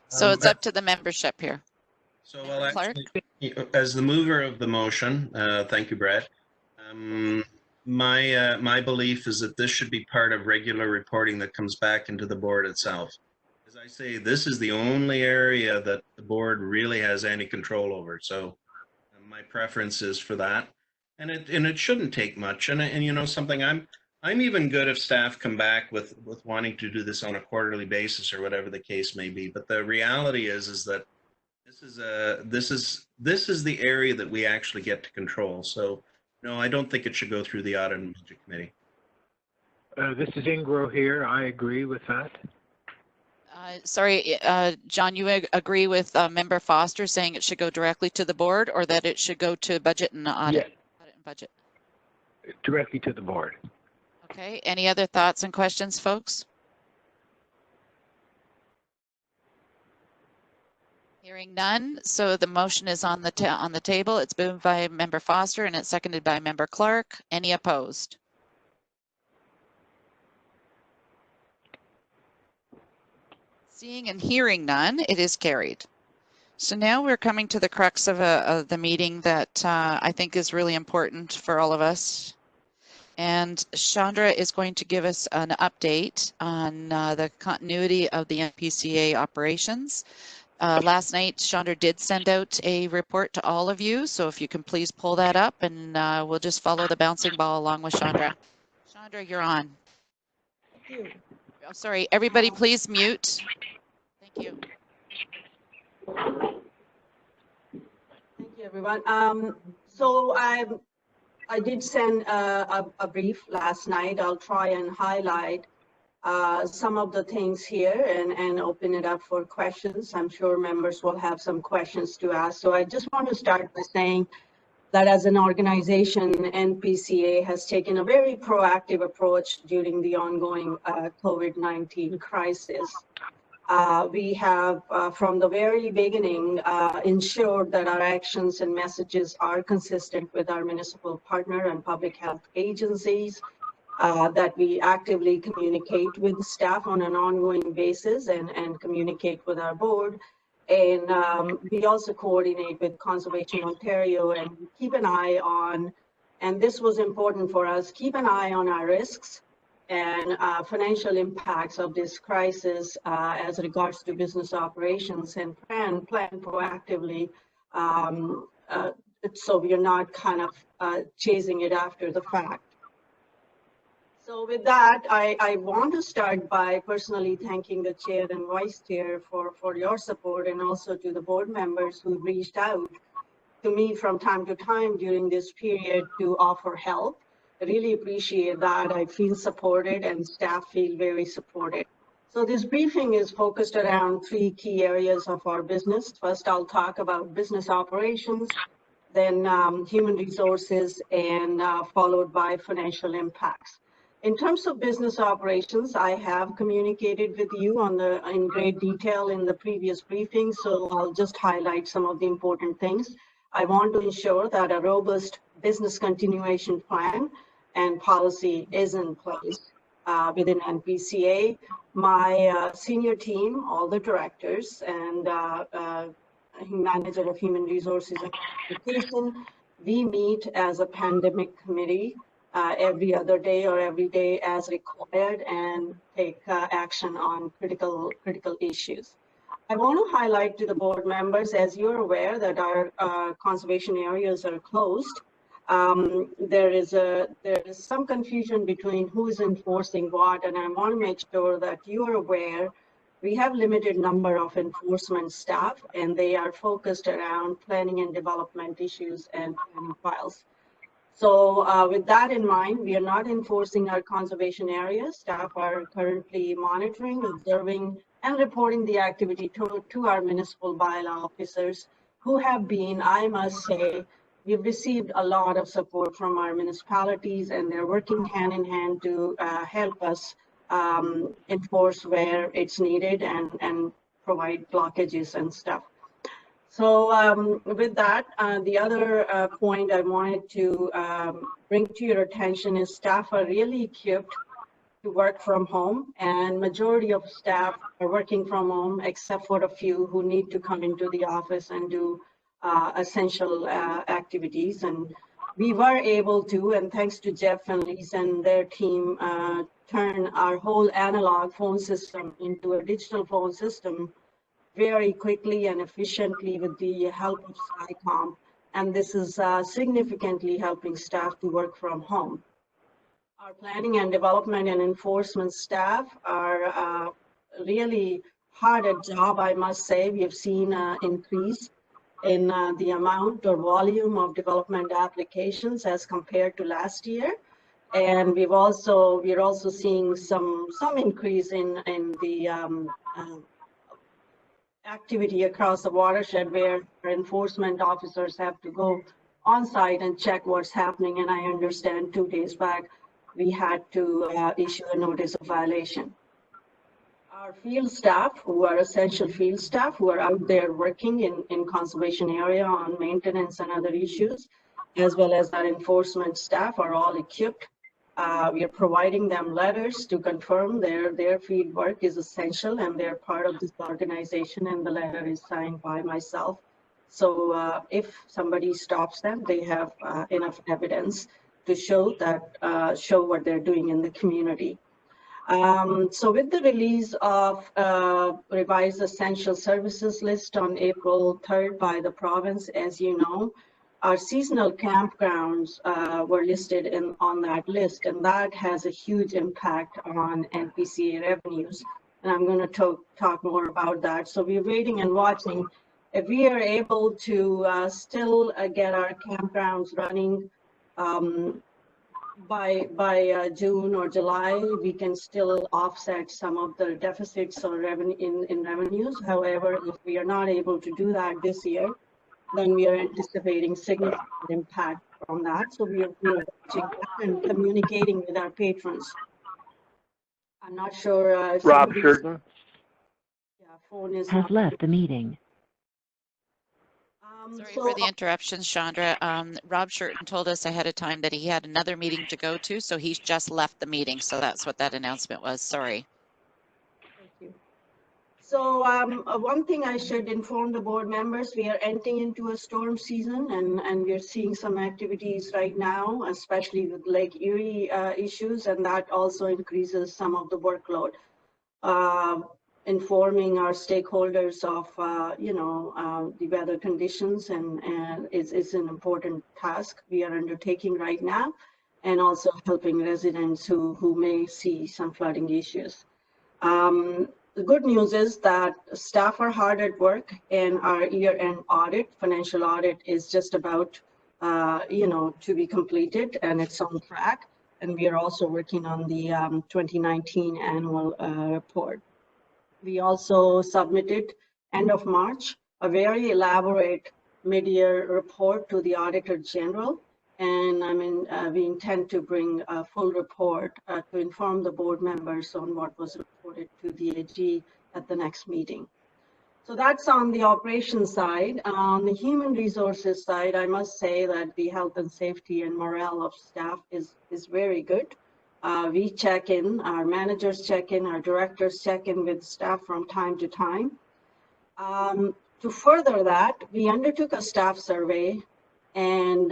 So it's up to the membership here. So, well, actually, as the mover of the motion, thank you, Brad. My belief is that this should be part of regular reporting that comes back into the board itself. As I say, this is the only area that the board really has any control over. So my preference is for that, and it shouldn't take much. And you know something, I'm even good if staff come back with wanting to do this on a quarterly basis or whatever the case may be. But the reality is that this is the area that we actually get to control. So no, I don't think it should go through the audit and budget committee. This is Ingro here. I agree with that. Sorry, John, you agree with Member Foster saying it should go directly to the board, or that it should go to budget and audit? Yeah. Audit and budget. Directly to the board. Okay. Any other thoughts and questions, folks? Hearing none, so the motion is on the table. It's moved by Member Foster and it's seconded by Member Clark. Any opposed? Seeing and hearing none, it is carried. So now we're coming to the crux of the meeting that I think is really important for all of us. And Chandra is going to give us an update on the continuity of the NPCA operations. Last night, Chandra did send out a report to all of you, so if you can please pull that up, and we'll just follow the bouncing ball along with Chandra. Chandra, you're on. Thank you. Oh, sorry, everybody please mute. Thank you. Thank you, everyone. So I did send a brief last night. I'll try and highlight some of the things here and open it up for questions. I'm sure members will have some questions to ask. So I just want to start by saying that as an organization, NPCA has taken a very proactive approach during the ongoing COVID-19 crisis. We have, from the very beginning, ensured that our actions and messages are consistent with our municipal partner and public health agencies, that we actively communicate with staff on an ongoing basis and communicate with our board. And we also coordinate with Conservation Ontario and keep an eye on, and this was important for us, keep an eye on our risks and financial impacts of this crisis as regards to business operations, and plan proactively so we are not kind of chasing it after the fact. So with that, I want to start by personally thanking the chair and vice chair for your support, and also to the board members who reached out to me from time to time during this period to offer help. I really appreciate that. I feel supported and staff feel very supported. So this briefing is focused around 3 key areas of our business. First, I'll talk about business operations, then human resources, and followed by financial impacts. In terms of business operations, I have communicated with you in great detail in the previous briefing, so I'll just highlight some of the important things. I want to ensure that a robust business continuation plan and policy is in place within NPCA. My senior team, all the directors and manager of human resources and communication, we meet as a pandemic committee every other day or every day as required, and take action on critical issues. I want to highlight to the board members, as you're aware, that our conservation areas are closed. There is some confusion between who is enforcing what, and I want to make sure that you are aware we have limited number of enforcement staff, and they are focused around planning and development issues and planning files. So with that in mind, we are not enforcing our conservation areas. Staff are currently monitoring, observing, and reporting the activity to our municipal bylaw officers, who have been, I must say, we've received a lot of support from our municipalities, and they're working hand in hand to help us enforce where it's needed and provide blockages and stuff. So with that, the other point I wanted to bring to your attention is staff are really equipped to work from home, and majority of staff are working from home, except for a few who need to come into the office and do essential activities. And we were able to, and thanks to Jeff and Lisa and their team, turn our whole analog phone system into a digital phone system very quickly and efficiently with the help of SciComm. And this is significantly helping staff to work from home. Our planning and development and enforcement staff are really hard at job, I must say. We have seen an increase in the amount or volume of development applications as compared to last year. And we're also seeing some increase in the activity across the watershed, where enforcement officers have to go on site and check what's happening. And I understand 2 days back, we had to issue a notice of violation. Our field staff, who are essential field staff, who are out there working in conservation area on maintenance and other issues, as well as our enforcement staff, are all equipped. We are providing them letters to confirm their field work is essential and they're part of this organization, and the letter is signed by myself. So if somebody stops them, they have enough evidence to show what they're doing in the community. So with the release of revised essential services list on April 3rd by the province, as you know, our seasonal campgrounds were listed on that list, and that has a huge impact on NPCA revenues. And I'm going to talk more about that. So we're waiting and watching. If we are able to still get our campgrounds running by June or July, we can still offset some of the deficits or revenue in revenues. However, if we are not able to do that this year, then we are anticipating significant impact from that. So we are watching that and communicating with our patrons. I'm not sure. If Rob Shurton phone is has not left the meeting. Sorry for the interruptions, Chandra. Rob Shurton told us ahead of time that he had another meeting to go to, so he's just left the meeting. So that's what that announcement was. Sorry. Thank you. So one thing I should inform the board members, we are entering into a storm season and we're seeing some activities right now, especially with Lake Erie issues, and that also increases some of the workload. Informing our stakeholders of, the weather conditions and is an important task we are undertaking right now, and also helping residents who may see some flooding issues. The good news is that staff are hard at work, and our year-end audit, financial audit, is just about, to be completed, and it's on track. And we are also working on the 2019 annual report. We also submitted, end of March, a very elaborate mid-year report to the Auditor General. And we intend to bring a full report to inform the board members on what was reported to the AG at the next meeting. So that's on the operations side. On the human resources side, I must say that the health and safety and morale of staff is very good. We check in, our managers check in, our directors check in with staff from time to time. To further that, we undertook a staff survey, and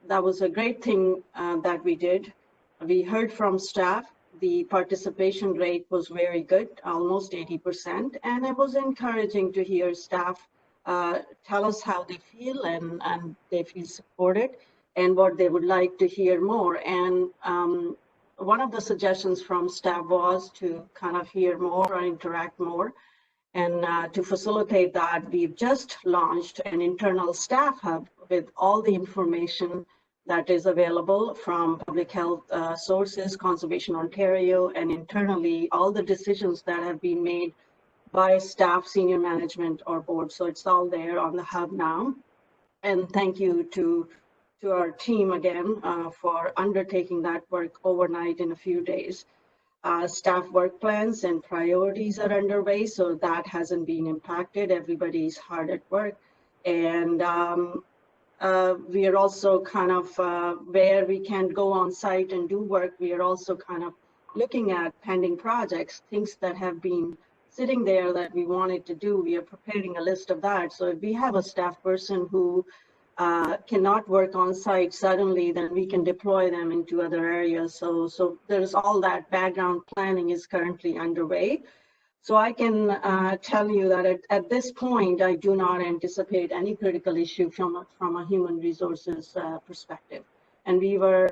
that was a great thing that we did. We heard from staff. The participation rate was very good, almost 80%, and it was encouraging to hear staff tell us how they feel and they feel supported and what they would like to hear more. And one of the suggestions from staff was to kind of hear more or interact more. And to facilitate that, we've just launched an internal staff hub with all the information that is available from public health sources, Conservation Ontario, and internally all the decisions that have been made by staff, senior management, or board. So it's all there on the hub now. And thank you to our team again for undertaking that work overnight in a few days. Staff work plans and priorities are underway, so that hasn't been impacted. Everybody's hard at work. And we are also kind of where we can go on site and do work, we are also kind of looking at pending projects, things that have been sitting there that we wanted to do. We are preparing a list of that. So if we have a staff person who cannot work on site suddenly, then we can deploy them into other areas. So there's all that background planning is currently underway. So I can tell you that at this point, I do not anticipate any critical issue from a human resources perspective. And we were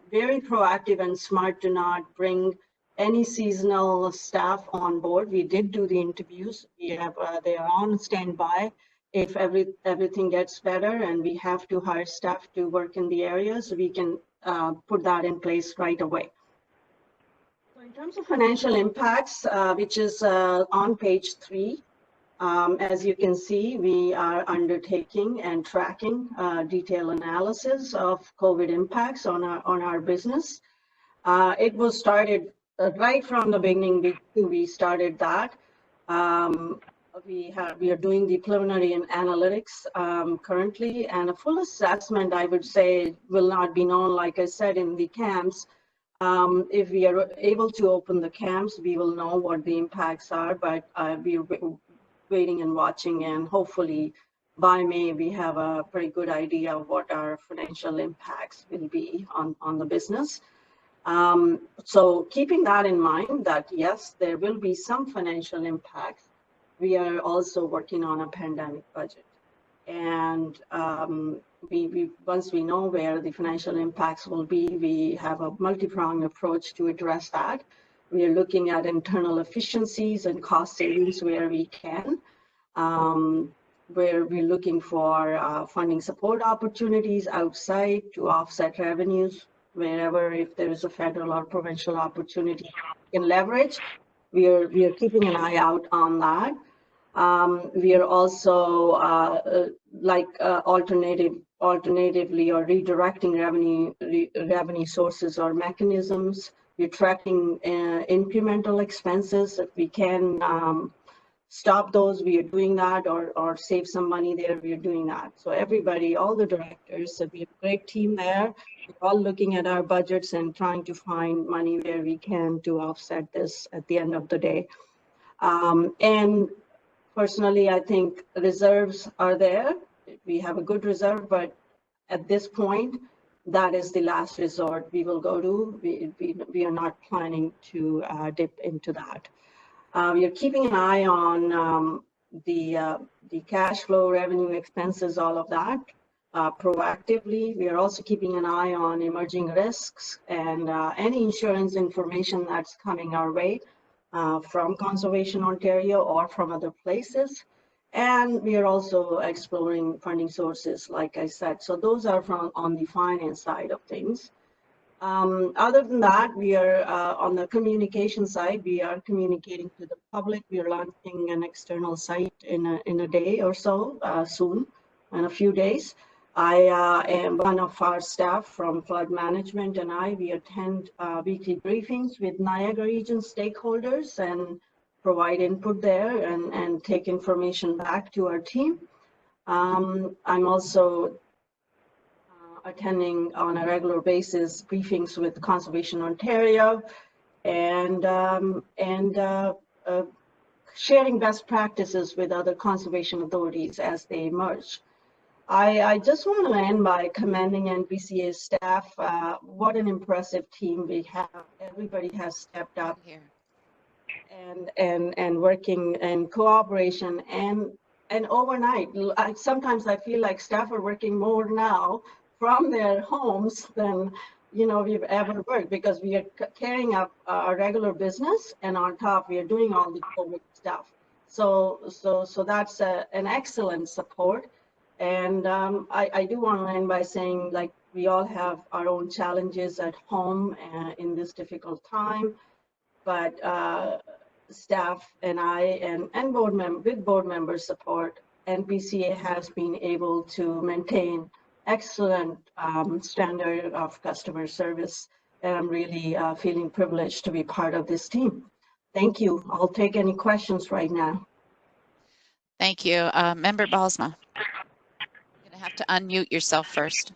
very proactive and smart to not bring any seasonal staff on board. We did do the interviews. We have they are on standby if everything gets better and we have to hire staff to work in the areas, we can put that in place right away. So in terms of financial impacts, which is on page 3, as you can see, we are undertaking and tracking detailed analysis of COVID impacts on our business. It was started right from the beginning. We started that. We are doing the preliminary and analytics currently, and a full assessment, I would say, will not be known, like I said, in the camps. If we are able to open the camps, we will know what the impacts are, but we are waiting and watching, and hopefully by May, we have a pretty good idea of what our financial impacts will be on the business. So keeping that in mind, that yes, there will be some financial impacts, we are also working on a pandemic budget. And once we know where the financial impacts will be, we have a multi-pronged approach to address that. We are looking at internal efficiencies and cost savings where we can, where we're looking for funding support opportunities outside to offset revenues, wherever if there is a federal or provincial opportunity in leverage. We are keeping an eye out on that. We are also alternatively or redirecting revenue sources or mechanisms. We're tracking incremental expenses. If we can stop those, we are doing that, or save some money there, we are doing that. So everybody, all the directors, so we have a great team there. We're all looking at our budgets and trying to find money where we can to offset this at the end of the day. And personally, I think reserves are there. We have a good reserve, but at this point, that is the last resort we will go to. We are not planning to dip into that. We are keeping an eye on the cash flow, revenue, expenses, all of that proactively. We are also keeping an eye on emerging risks and any insurance information that's coming our way from Conservation Ontario or from other places. And we are also exploring funding sources, like I said. So those are from on the finance side of things. Other than that, we are on the communication side, we are communicating to the public. We are launching an external site in a day or so, soon, in a few days. I am one of our staff from flood management, and we attend weekly briefings with Niagara region stakeholders and provide input there and take information back to our team. I'm also attending on a regular basis briefings with Conservation Ontario and sharing best practices with other conservation authorities as they emerge. I just want to end by commending NPCA staff. What an impressive team we have. Everybody has stepped up here and working in cooperation and overnight. Sometimes I feel like staff are working more now from their homes than we've ever worked, because we are carrying up our regular business, and on top we are doing all the COVID stuff. So that's an excellent support. And I do want to end by saying, like, we all have our own challenges at home in this difficult time, but staff and with board member support, NPCA has been able to maintain excellent standard of customer service, and I'm really feeling privileged to be part of this team. Thank you. I'll take any questions right now. Thank you. Member Balsma, you're going to have to unmute yourself first.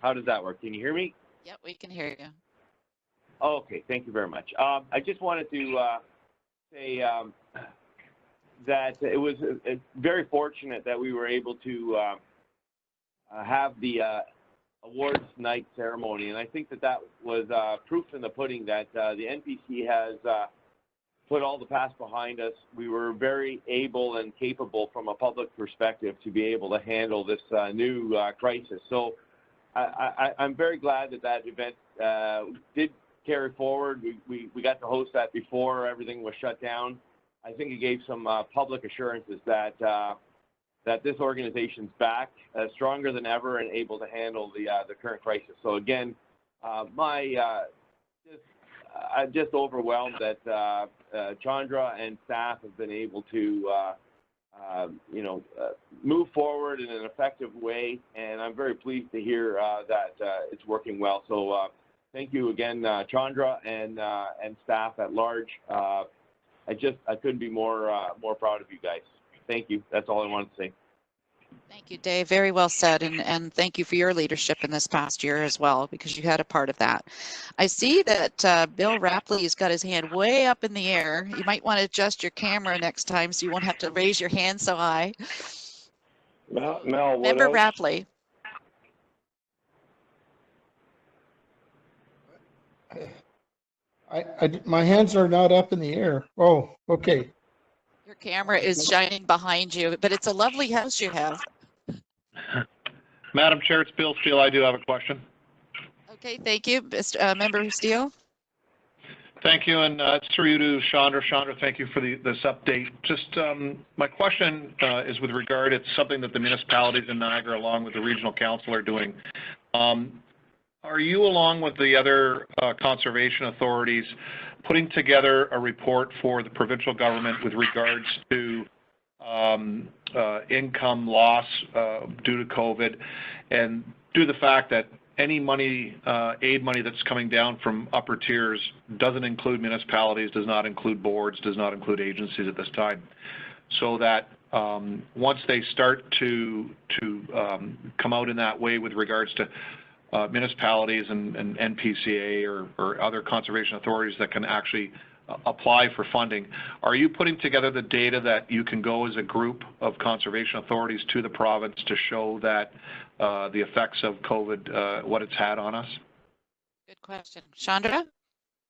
How does that work? Can you hear me? Yep, we can hear you. Okay, thank you very much. I just wanted to say that it was very fortunate that we were able to have the awards night ceremony, and I think that was proof in the pudding that the NPC has put all the past behind us. We were very able and capable from a public perspective to be able to handle this new crisis. So I'm very glad that event did carry forward. We got to host that before everything was shut down. I think it gave some public assurances that that this organization's back stronger than ever and able to handle the current crisis. So again, I'm just overwhelmed that Chandra and staff have been able to move forward in an effective way, and I'm very pleased to hear that it's working well. So thank you again, Chandra and staff at large. I couldn't be more proud of you guys. Thank you. That's all I wanted to say. Thank you, Dave. Very well said, and thank you for your leadership in this past year as well, because you had a part of that. I see that Bill Rapley has got his hand way up in the air. You might want to adjust your camera next time so you won't have to raise your hand so high. Mel, Member Rapley. My hands are not up in the air. Oh, okay. Your camera is shining behind you, but it's a lovely house you have. Madam Chair, it's Bill Steele. I do have a question. Okay, thank you. Member Steele. Thank you, and it's through you to Chandra. Chandra, thank you for this update. Just my question is with regard, it's something that the municipalities in Niagara, along with the regional council, are doing. Are you, along with the other conservation authorities, putting together a report for the provincial government with regards to income loss due to COVID, and due to the fact that any money, aid money that's coming down from upper tiers doesn't include municipalities, does not include boards, does not include agencies at this time, so that once they start to come out in that way with regards to municipalities and NPCA or other conservation authorities that can actually apply for funding, are you putting together the data that you can go as a group of conservation authorities to the province to show that the effects of COVID, what it's had on us? Good question. Chandra?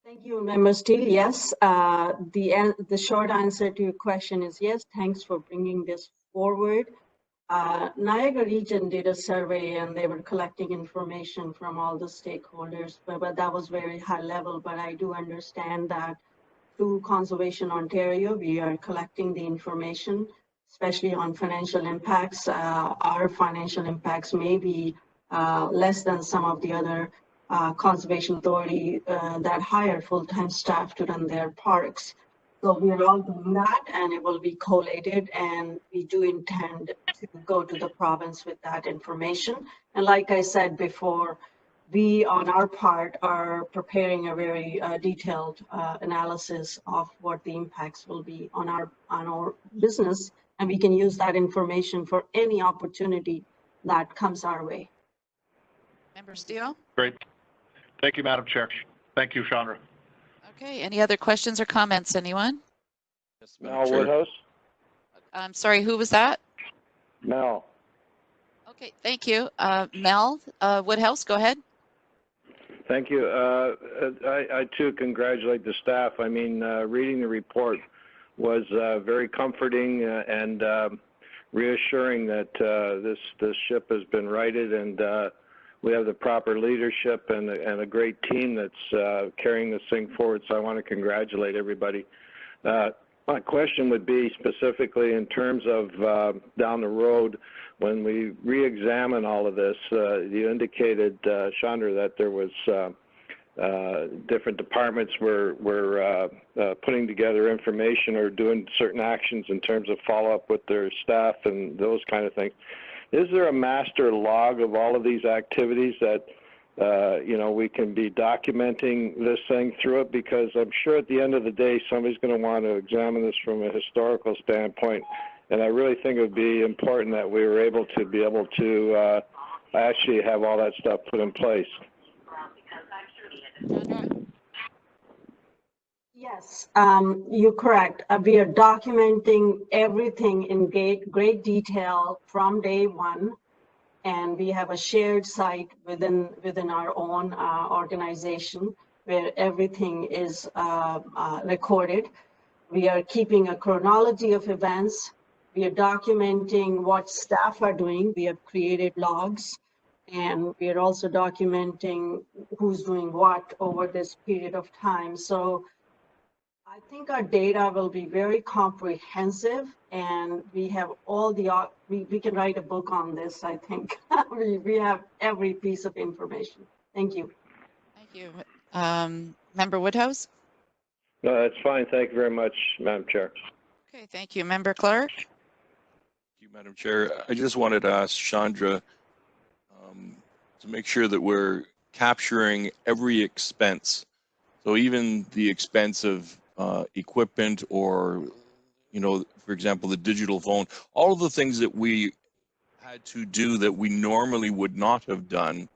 Thank you, Member Steele. Yes, the short answer to your question is yes. Thanks for bringing this forward. Niagara region did a survey and they were collecting information from all the stakeholders, but that was very high level. But I do understand that through Conservation Ontario, we are collecting the information, especially on financial impacts. Our financial impacts may be less than some of the other conservation authority that hire full-time staff to run their parks. So we're all doing that, and it will be collated, and we do intend to go to the province with that information. And like I said before, we on our part are preparing a very detailed analysis of what the impacts will be on our business, and we can use that information for any opportunity that comes our way. Member Steele? Great. Thank you, Madam Chair. Thank you, Chandra. Okay, any other questions or comments, anyone? Yes, Mel Woodhouse. I'm sorry, who was that? Mel. Okay, thank you. Mel Woodhouse, go ahead. Thank you. I too congratulate the staff. I mean, reading the report was very comforting and reassuring that this ship has been righted, and we have the proper leadership and a great team that's carrying this thing forward. So I want to congratulate everybody. My question would be specifically in terms of down the road, when we re-examine all of this. You indicated, Chandra, that there was different departments were putting together information or doing certain actions in terms of follow-up with their staff and those kind of things. Is there a master log of all of these activities that we can be documenting this thing through it? Because I'm sure at the end of the day, somebody's going to want to examine this from a historical standpoint. And I really think it would be important that we were able to actually have all that stuff put in place. Yes, you're correct. We are documenting everything in great detail from day one. And we have a shared site within our own organization where everything is recorded. We are keeping a chronology of events. We are documenting what staff are doing. We have created logs, and we are also documenting who's doing what over this period of time. So I think our data will be very comprehensive, and we have all the, we can write a book on this, I think. we have every piece of information. Thank you. Thank you. Member Woodhouse? No, that's fine. Thank you very much, Madam Chair. Okay, thank you. Member Clark? Thank you, Madam Chair. I just wanted to ask Chandra to make sure that we're capturing every expense. So even the expense of equipment or, for example, the digital phone, all of the things that we had to do that we normally would not have done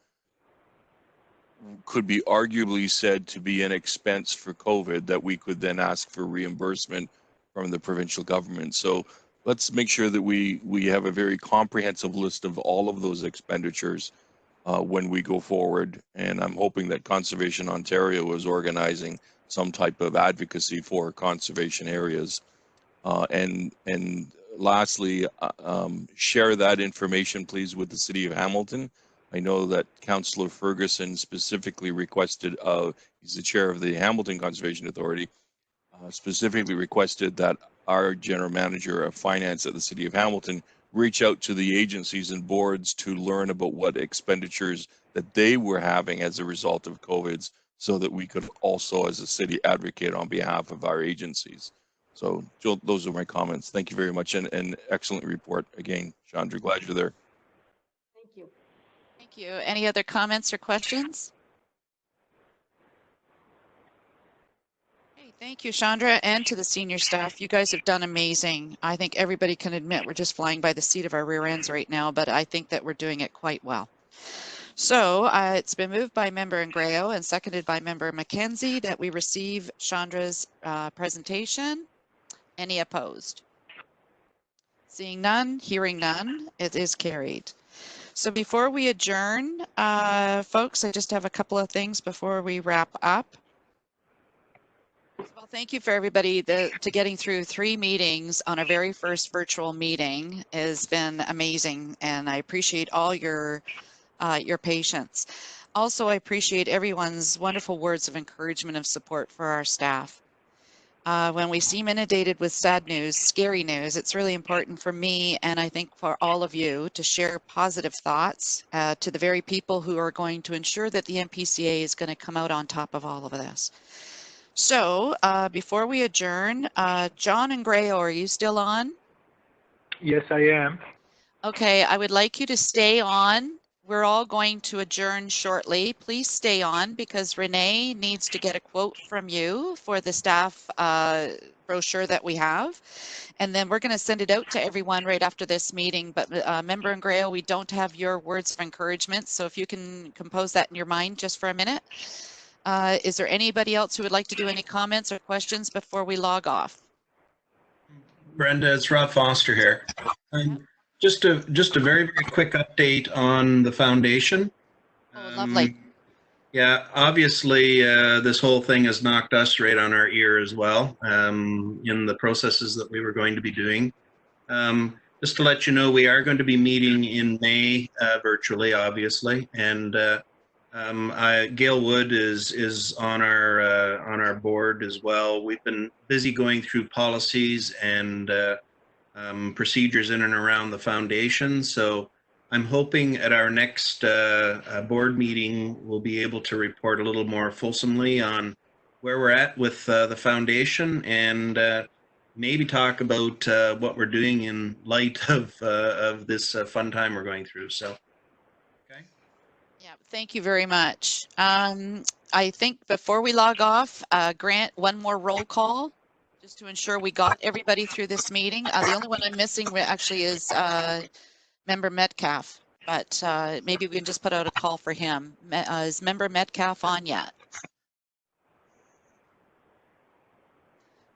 could be arguably said to be an expense for COVID that we could then ask for reimbursement from the provincial government. So let's make sure that we have a very comprehensive list of all of those expenditures when we go forward. And I'm hoping that Conservation Ontario is organizing some type of advocacy for conservation areas. And lastly, share that information, please, with the City of Hamilton. I know that Councillor Ferguson specifically requested, he's the chair of the Hamilton Conservation Authority, specifically requested that our general manager of finance at the City of Hamilton reach out to the agencies and boards to learn about what expenditures that they were having as a result of COVID, so that we could also, as a city, advocate on behalf of our agencies. So, Jill, those are my comments. Thank you very much, and excellent report again, Chandra. Glad you're there. Thank you. Thank you. Any other comments or questions? Okay, thank you, Chandra, and to the senior staff. You guys have done amazing. I think everybody can admit we're just flying by the seat of our rear ends right now, but I think that we're doing it quite well. So it's been moved by Member Ingrao and seconded by Member Mackenzie that we receive Chandra's presentation. Any opposed? Seeing none, hearing none, it is carried. So before we adjourn, folks, I just have a couple of things before we wrap up. Well, thank you for everybody to getting through 3 meetings on our very first virtual meeting has been amazing, and I appreciate all your patience. Also, I appreciate everyone's wonderful words of encouragement and support for our staff. When we seem inundated with sad news, scary news, it's really important for me, and I think for all of you, to share positive thoughts to the very people who are going to ensure that the NPCA is going to come out on top of all of this. So before we adjourn, John Ingrao, are you still on? Yes, I am. Okay, I would like you to stay on. We're all going to adjourn shortly. Please stay on because Renee needs to get a quote from you for the staff brochure that we have. And then we're going to send it out to everyone right after this meeting. But Member Ingrao, we don't have your words of encouragement. So if you can compose that in your mind just for a minute. Is there anybody else who would like to do any comments or questions before we log off? Brenda, it's Rob Foster here. Just a very, very quick update on the foundation. Oh, lovely. Yeah, obviously, this whole thing has knocked us right on our ear as well in the processes that we were going to be doing. Just to let you know, we are going to be meeting in May virtually, obviously, and Gail Wood is on our board as well. We've been busy going through policies and procedures in and around the foundation. So I'm hoping at our next board meeting, we'll be able to report a little more fulsomely on where we're at with the foundation and maybe talk about what we're doing in light of this fun time we're going through. So. Yeah, thank you very much. I think before we log off, Grant, one more roll call just to ensure we got everybody through this meeting. The only one I'm missing actually is Member Metcalf, but maybe we can just put out a call for him. Is Member Metcalf on yet?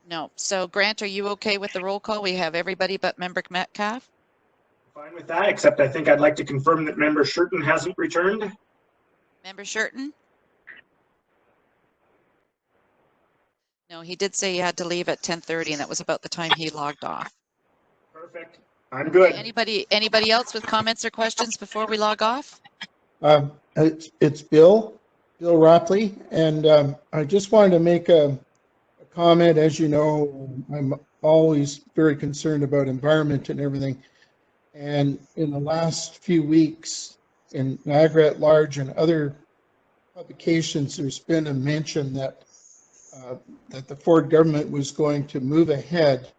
No. So Grant, are you okay with the roll call? We have everybody but Member Metcalf. Fine with that, except I think I'd like to confirm that Member Shurton hasn't returned. Member Shurton? No, he did say he had to leave at 10:30, and that was about the time he logged off. Perfect. I'm good. Okay, anybody else with comments or questions before we log off? It's Bill Rapley, and I just wanted to make a comment. As you know, I'm always very concerned about environment and everything. And in the last few weeks, in Niagara at Large and other publications, there's been a mention that the Ford government was going to move ahead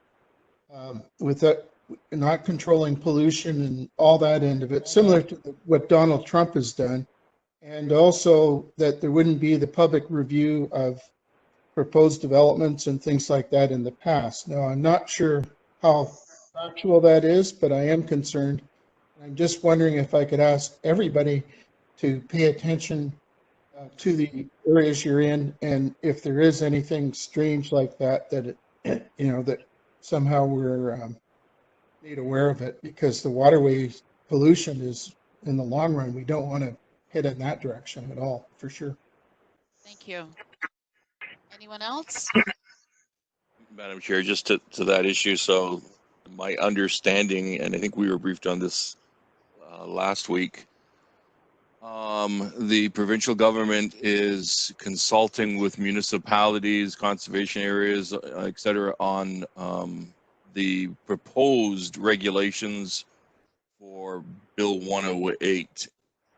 with not controlling pollution and all that end of it, similar to what Donald Trump has done, and also that there wouldn't be the public review of proposed developments and things like that in the past. Now, I'm not sure how factual that is, but I am concerned. I'm just wondering if I could ask everybody to pay attention to the areas you're in, and if there is anything strange like that, that somehow we're made aware of it, because the waterway pollution is, in the long run, we don't want to head in that direction at all, for sure. Thank you. Anyone else? Madam Chair, just to that issue, so my understanding, and I think we were briefed on this last week, the provincial government is consulting with municipalities, conservation areas, et cetera, on the proposed regulations for Bill 108.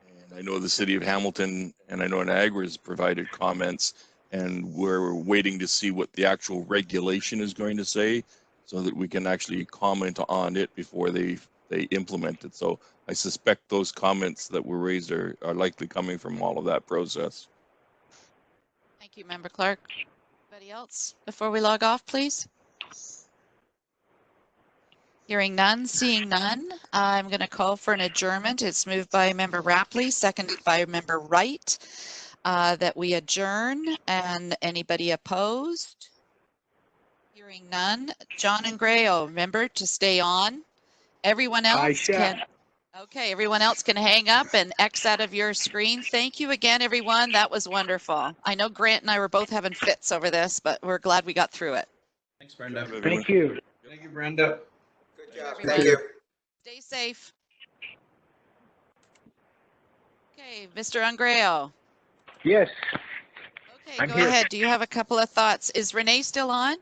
And I know the city of Hamilton and I know Niagara has provided comments, and we're waiting to see what the actual regulation is going to say so that we can actually comment on it before they implement it. So I suspect those comments that were raised are likely coming from all of that process. Thank you, Member Clark. Anybody else before we log off, please? Hearing none, seeing none, I'm going to call for an adjournment. It's moved by Member Rapley, seconded by Member Wright, that we adjourn. And anybody opposed? Hearing none. John and Grayo, remember to stay on. Everyone else can. Okay, everyone else can hang up and X out of your screen. Thank you again, everyone. That was wonderful. I know Grant and I were both having fits over this, but we're glad we got through it. Thanks, Brenda. Thank you. Thank you, Brenda. Good job. Everyone. Thank you. Stay safe. Okay, Mr. Ungreo. Yes. Okay, I'm go here. ahead. Do you have a couple of thoughts? Is Renee still on?